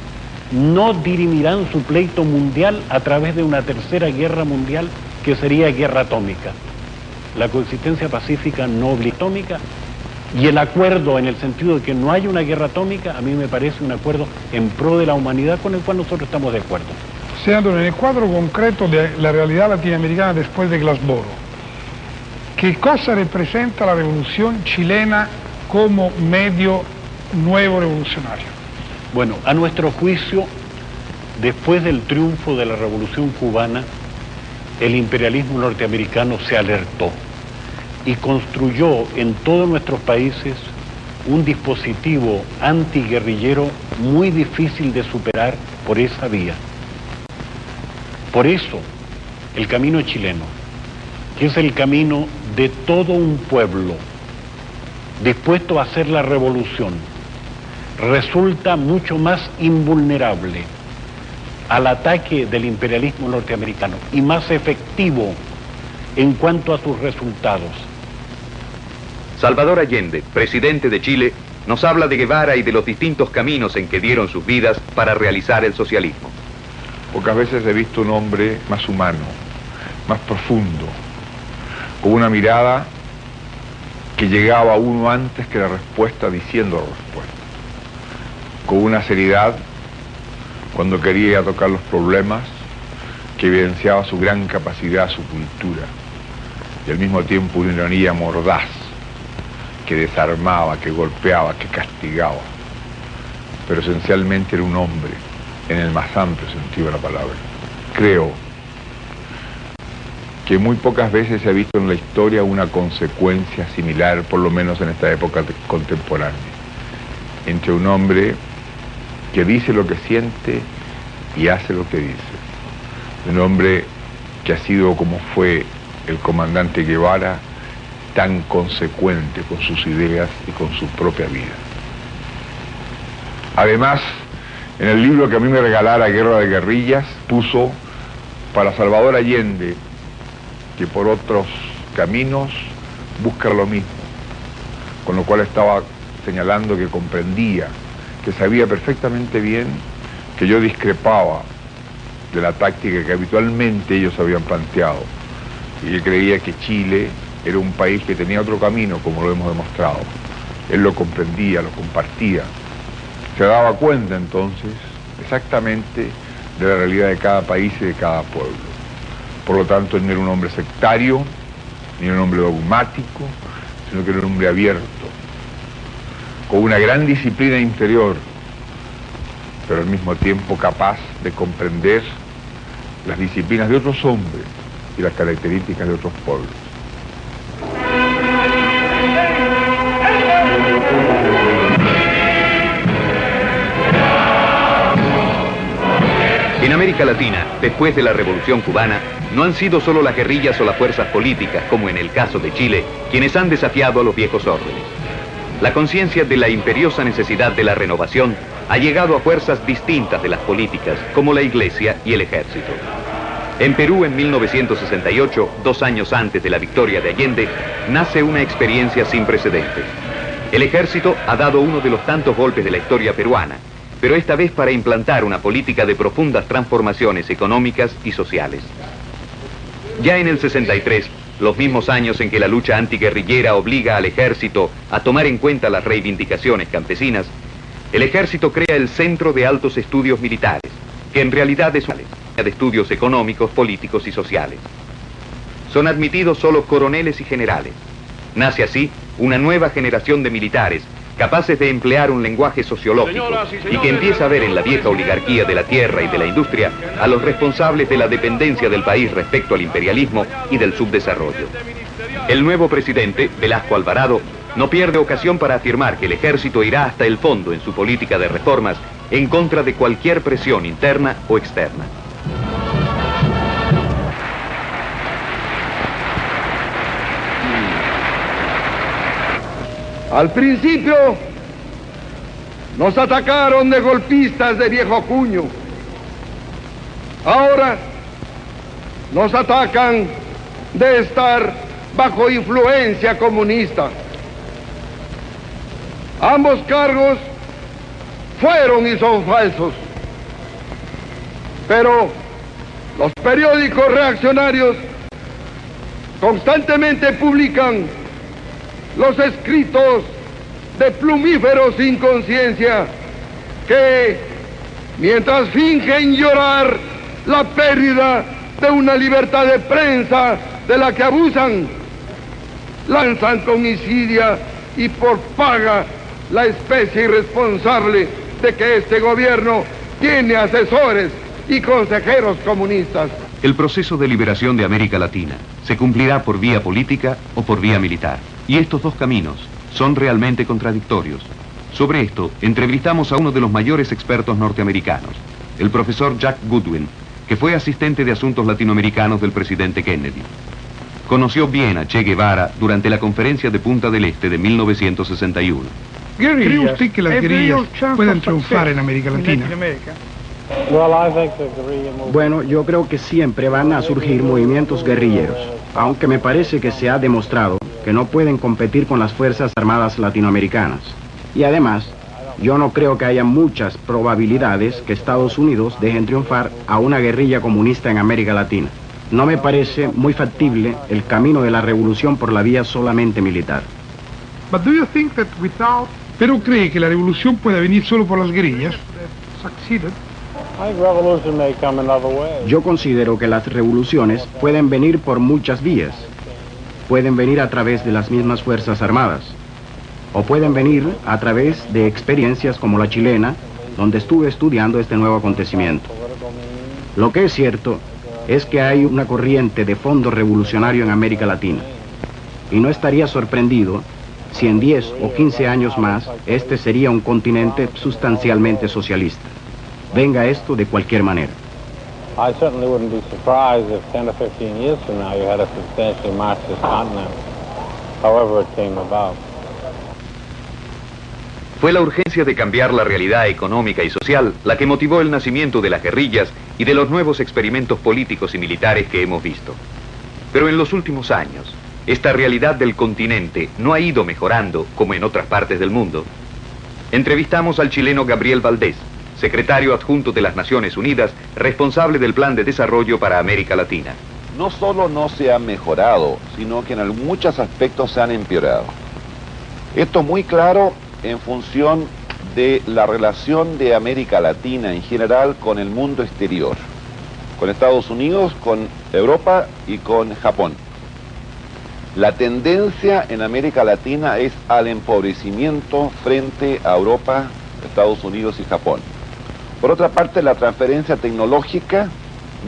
no dirimirán su pleito mundial a través de una tercera guerra mundial que sería guerra atómica. La coexistencia pacífica no obliga atómica, y el acuerdo en el sentido de que no haya una guerra atómica, a mí me parece un acuerdo en pro de la humanidad con el cual nosotros estamos de acuerdo. Senador, en el cuadro concreto de la realidad latinoamericana después de Glassboro, ¿qué cosa representa la revolución chilena como medio nuevo revolucionario? Bueno, a nuestro juicio, después del triunfo de la revolución cubana, el imperialismo norteamericano se alertó y construyó en todos nuestros países un dispositivo antiguerrillero muy difícil de superar por esa vía. Por eso, el camino chileno, que es el camino de todo un pueblo dispuesto a hacer la revolución, resulta mucho más invulnerable al ataque del imperialismo norteamericano y más efectivo en cuanto a sus resultados. Salvador Allende, presidente de Chile, nos habla de Guevara y de los distintos caminos en que dieron sus vidas para realizar el socialismo. Pocas veces he visto un hombre más humano, más profundo, con una mirada que llegaba a uno antes que la respuesta diciendo la respuesta, con una seriedad cuando quería tocar los problemas que evidenciaba su gran capacidad, su cultura, y al mismo tiempo una ironía mordaz que desarmaba, que golpeaba, que castigaba. Pero esencialmente era un hombre en el más amplio sentido de la palabra. Creo que muy pocas veces se ha visto en la historia una consecuencia similar, por lo menos en esta época contemporánea, entre un hombre que dice lo que siente y hace lo que dice. Un hombre que ha sido, como fue el comandante Guevara, tan consecuente con sus ideas y con su propia vida. Además, en el libro que a mí me regalara, Guerra de Guerrillas, puso para Salvador Allende, que por otros caminos busca lo mismo, con lo cual estaba señalando que comprendía, que sabía perfectamente bien que yo discrepaba de la táctica que habitualmente ellos habían planteado, y él creía que Chile era un país que tenía otro camino, como lo hemos demostrado. Él lo comprendía, lo compartía, se daba cuenta entonces exactamente de la realidad de cada país y de cada pueblo. Por lo tanto, él no era un hombre sectario, ni un hombre dogmático, sino que era un hombre abierto, con una gran disciplina interior, pero al mismo tiempo capaz de comprender las disciplinas de otros hombres y las características de otros pueblos. En América Latina, después de la Revolución Cubana, no han sido solo las guerrillas o las fuerzas políticas, como en el caso de Chile, quienes han desafiado a los viejos órdenes. La conciencia de la imperiosa necesidad de la renovación ha llegado a fuerzas distintas de las políticas, como la Iglesia y el Ejército. En Perú, en 1968, 2 años antes de la victoria de Allende, nace una experiencia sin precedentes. El Ejército ha dado uno de los tantos golpes de la historia peruana, pero esta vez para implantar una política de profundas transformaciones económicas y sociales. Ya en el 63, los mismos años en que la lucha antiguerrillera obliga al ejército a tomar en cuenta las reivindicaciones campesinas, el ejército crea el Centro de Altos Estudios Militares, que en realidad es una de estudios económicos, políticos y sociales. Son admitidos solo coroneles y generales. Nace así una nueva generación de militares capaces de emplear un lenguaje sociológico y que empieza a ver en la vieja oligarquía de la tierra y de la industria a los responsables de la dependencia del país respecto al imperialismo y del subdesarrollo. El nuevo presidente, Velasco Alvarado, no pierde ocasión para afirmar que el ejército irá hasta el fondo en su política de reformas en contra de cualquier presión interna o externa. Al principio nos atacaron de golpistas de viejo cuño. Ahora nos atacan de estar bajo influencia comunista. Ambos cargos fueron y son falsos. Pero los periódicos reaccionarios constantemente publican los escritos de plumíferos sin conciencia que, mientras fingen llorar la pérdida de una libertad de prensa de la que abusan, lanzan con insidia y por paga la especie irresponsable de que este gobierno tiene asesores y consejeros comunistas. El proceso de liberación de América Latina se cumplirá por vía política o por vía militar. Y estos dos caminos son realmente contradictorios. Sobre esto, entrevistamos a uno de los mayores expertos norteamericanos, el profesor Jack Goodwin, que fue asistente de asuntos latinoamericanos del presidente Kennedy. Conoció bien a Che Guevara durante la conferencia de Punta del Este de 1961. ¿Cree usted que las guerrillas puedan triunfar en América Latina? Bueno, yo creo que siempre van a surgir movimientos guerrilleros, aunque me parece que se ha demostrado que no pueden competir con las Fuerzas Armadas latinoamericanas. Y además, yo no creo que haya muchas probabilidades que Estados Unidos dejen triunfar a una guerrilla comunista en América Latina. No me parece muy factible el camino de la revolución por la vía solamente militar. ¿Pero cree que la revolución puede venir solo por las guerrillas? Yo considero que las revoluciones pueden venir por muchas vías. pueden venir a través de las mismas Fuerzas Armadas, o pueden venir a través de experiencias como la chilena, donde estuve estudiando este nuevo acontecimiento. Lo que es cierto es que hay una corriente de fondo revolucionario en América Latina, y no estaría sorprendido si en 10 o 15 años más este sería un continente sustancialmente socialista. Venga esto de cualquier manera. I certainly wouldn't be surprised if 10 or 15 years from now you had a substantially Marxist continent, however it came about. Fue la urgencia de cambiar la realidad económica y social la que motivó el nacimiento de las guerrillas y de los nuevos experimentos políticos y militares que hemos visto. Pero en los últimos años, esta realidad del continente no ha ido mejorando como en otras partes del mundo. Entrevistamos al chileno Gabriel Valdés, secretario adjunto de las Naciones Unidas, responsable del Plan de Desarrollo para América Latina. No solo no se ha mejorado, sino que en muchos aspectos se han empeorado. Esto es muy claro en función de la relación de América Latina en general con el mundo exterior, con Estados Unidos, con Europa y con Japón. La tendencia en América Latina es al empobrecimiento frente a Europa, Estados Unidos y Japón. Por otra parte, la transferencia tecnológica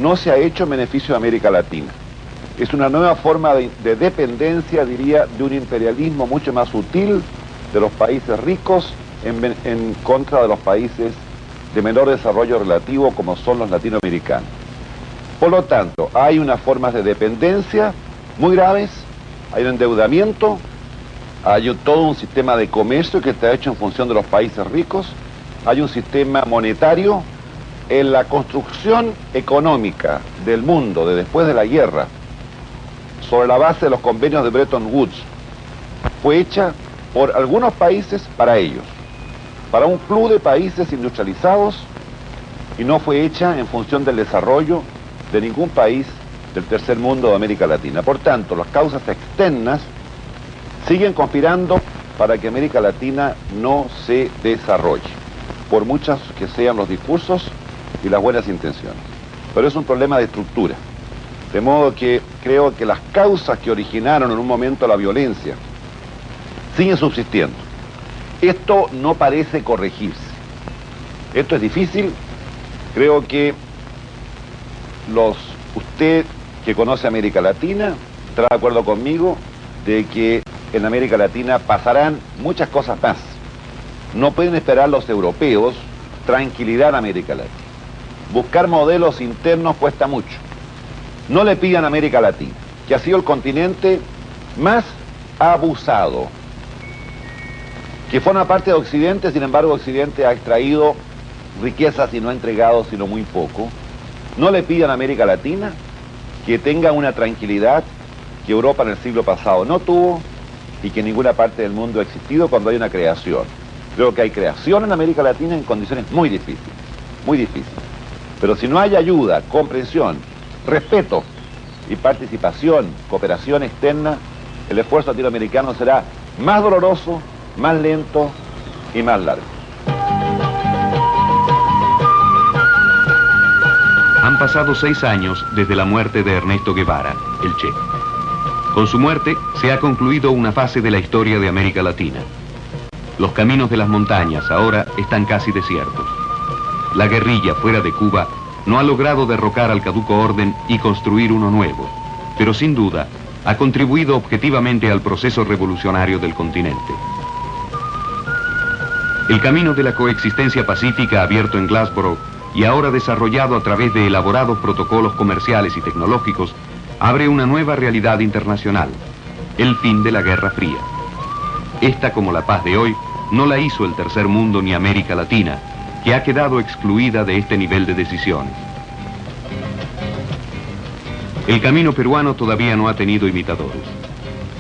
no se ha hecho en beneficio de América Latina. Es una nueva forma de dependencia, diría, de un imperialismo mucho más sutil de los países ricos en contra de los países de menor desarrollo relativo como son los latinoamericanos. Por lo tanto, hay unas formas de dependencia muy graves, hay un endeudamiento, hay todo un sistema de comercio que está hecho en función de los países ricos, hay un sistema monetario. En la construcción económica del mundo de después de la guerra, sobre la base de los convenios de Bretton Woods, fue hecha por algunos países para ellos, para un club de países industrializados, y no fue hecha en función del desarrollo de ningún país del tercer mundo de América Latina. Por tanto, las causas externas siguen conspirando para que América Latina no se desarrolle, por muchas que sean los discursos y las buenas intenciones. Pero es un problema de estructura. De modo que creo que las causas que originaron en un momento la violencia siguen subsistiendo. Esto no parece corregirse. Esto es difícil. Creo que usted que conoce América Latina estará de acuerdo conmigo de que en América Latina pasarán muchas cosas más. No pueden esperar los europeos tranquilidad en América Latina. Buscar modelos internos cuesta mucho. No le pidan a América Latina, que ha sido el continente más abusado, que forma parte de Occidente, sin embargo Occidente ha extraído riquezas y no ha entregado sino muy poco. No le pidan a América Latina que tenga una tranquilidad que Europa en el siglo pasado no tuvo y que en ninguna parte del mundo ha existido cuando hay una creación. Creo que hay creación en América Latina en condiciones muy difíciles, muy difíciles. Pero si no hay ayuda, comprensión, respeto y participación, cooperación externa, el esfuerzo latinoamericano será más doloroso, más lento y más largo. Han pasado 6 años desde la muerte de Ernesto Guevara, el Che. Con su muerte se ha concluido una fase de la historia de América Latina. Los caminos de las montañas ahora están casi desiertos. La guerrilla fuera de Cuba no ha logrado derrocar al caduco orden y construir uno nuevo, pero sin duda ha contribuido objetivamente al proceso revolucionario del continente. El camino de la coexistencia pacífica abierto en Glassboro y ahora desarrollado a través de elaborados protocolos comerciales y tecnológicos abre una nueva realidad internacional, el fin de la Guerra Fría. Esta, como la paz de hoy, no la hizo el tercer mundo ni América Latina, que ha quedado excluida de este nivel de decisiones. El camino peruano todavía no ha tenido imitadores.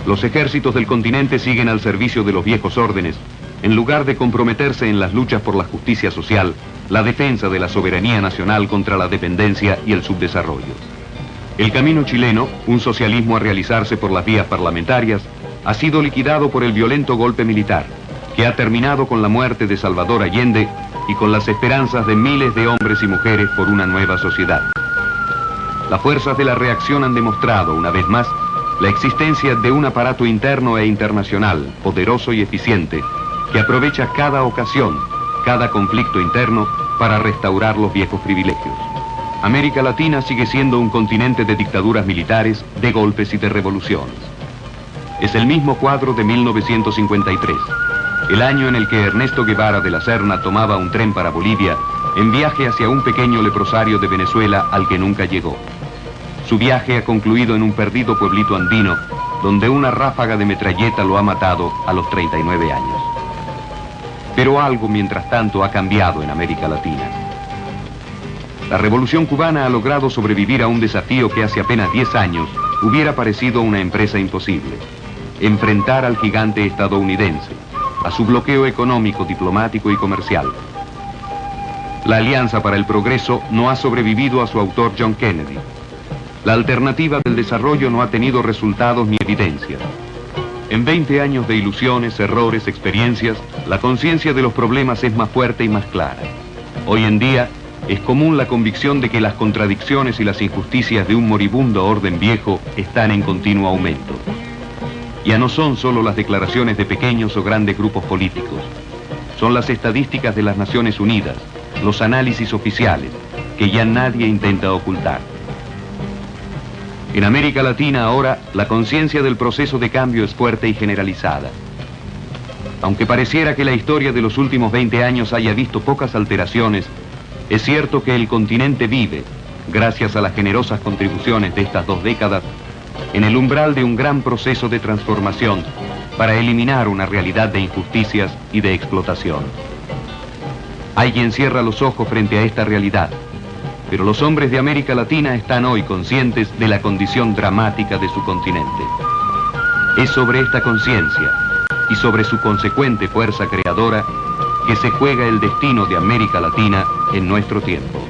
Los ejércitos del continente siguen al servicio de los viejos órdenes, en lugar de comprometerse en las luchas por la justicia social, la defensa de la soberanía nacional contra la dependencia y el subdesarrollo. El camino chileno, un socialismo a realizarse por las vías parlamentarias, ha sido liquidado por el violento golpe militar, que ha terminado con la muerte de Salvador Allende y con las esperanzas de miles de hombres y mujeres por una nueva sociedad. Las fuerzas de la reacción han demostrado, una vez más, la existencia de un aparato interno e internacional, poderoso y eficiente, que aprovecha cada ocasión, cada conflicto interno, para restaurar los viejos privilegios. América Latina sigue siendo un continente de dictaduras militares, de golpes y de revoluciones. Es el mismo cuadro de 1953, el año en el que Ernesto Guevara de la Serna tomaba un tren para Bolivia en viaje hacia un pequeño leprosario de Venezuela al que nunca llegó. Su viaje ha concluido en un perdido pueblito andino, donde una ráfaga de metralleta lo ha matado a los 39 años. Pero algo, mientras tanto, ha cambiado en América Latina. La Revolución Cubana ha logrado sobrevivir a un desafío que hace apenas 10 años hubiera parecido una empresa imposible: enfrentar al gigante estadounidense, a su bloqueo económico, diplomático y comercial. La Alianza para el Progreso no ha sobrevivido a su autor John Kennedy. La alternativa del desarrollo no ha tenido resultados ni evidencias. En 20 años de ilusiones, errores, experiencias, la conciencia de los problemas es más fuerte y más clara. Hoy en día es común la convicción de que las contradicciones y las injusticias de un moribundo orden viejo están en continuo aumento. Ya no son solo las declaraciones de pequeños o grandes grupos políticos. Son las estadísticas de las Naciones Unidas, los análisis oficiales, que ya nadie intenta ocultar. En América Latina ahora la conciencia del proceso de cambio es fuerte y generalizada. Aunque pareciera que la historia de los últimos 20 años haya visto pocas alteraciones, es cierto que el continente vive, gracias a las generosas contribuciones de estas 2 décadas, en el umbral de un gran proceso de transformación para eliminar una realidad de injusticias y de explotación. Hay quien cierra los ojos frente a esta realidad, pero los hombres de América Latina están hoy conscientes de la condición dramática de su continente. Es sobre esta conciencia y sobre su consecuente fuerza creadora que se juega el destino de América Latina en nuestro tiempo.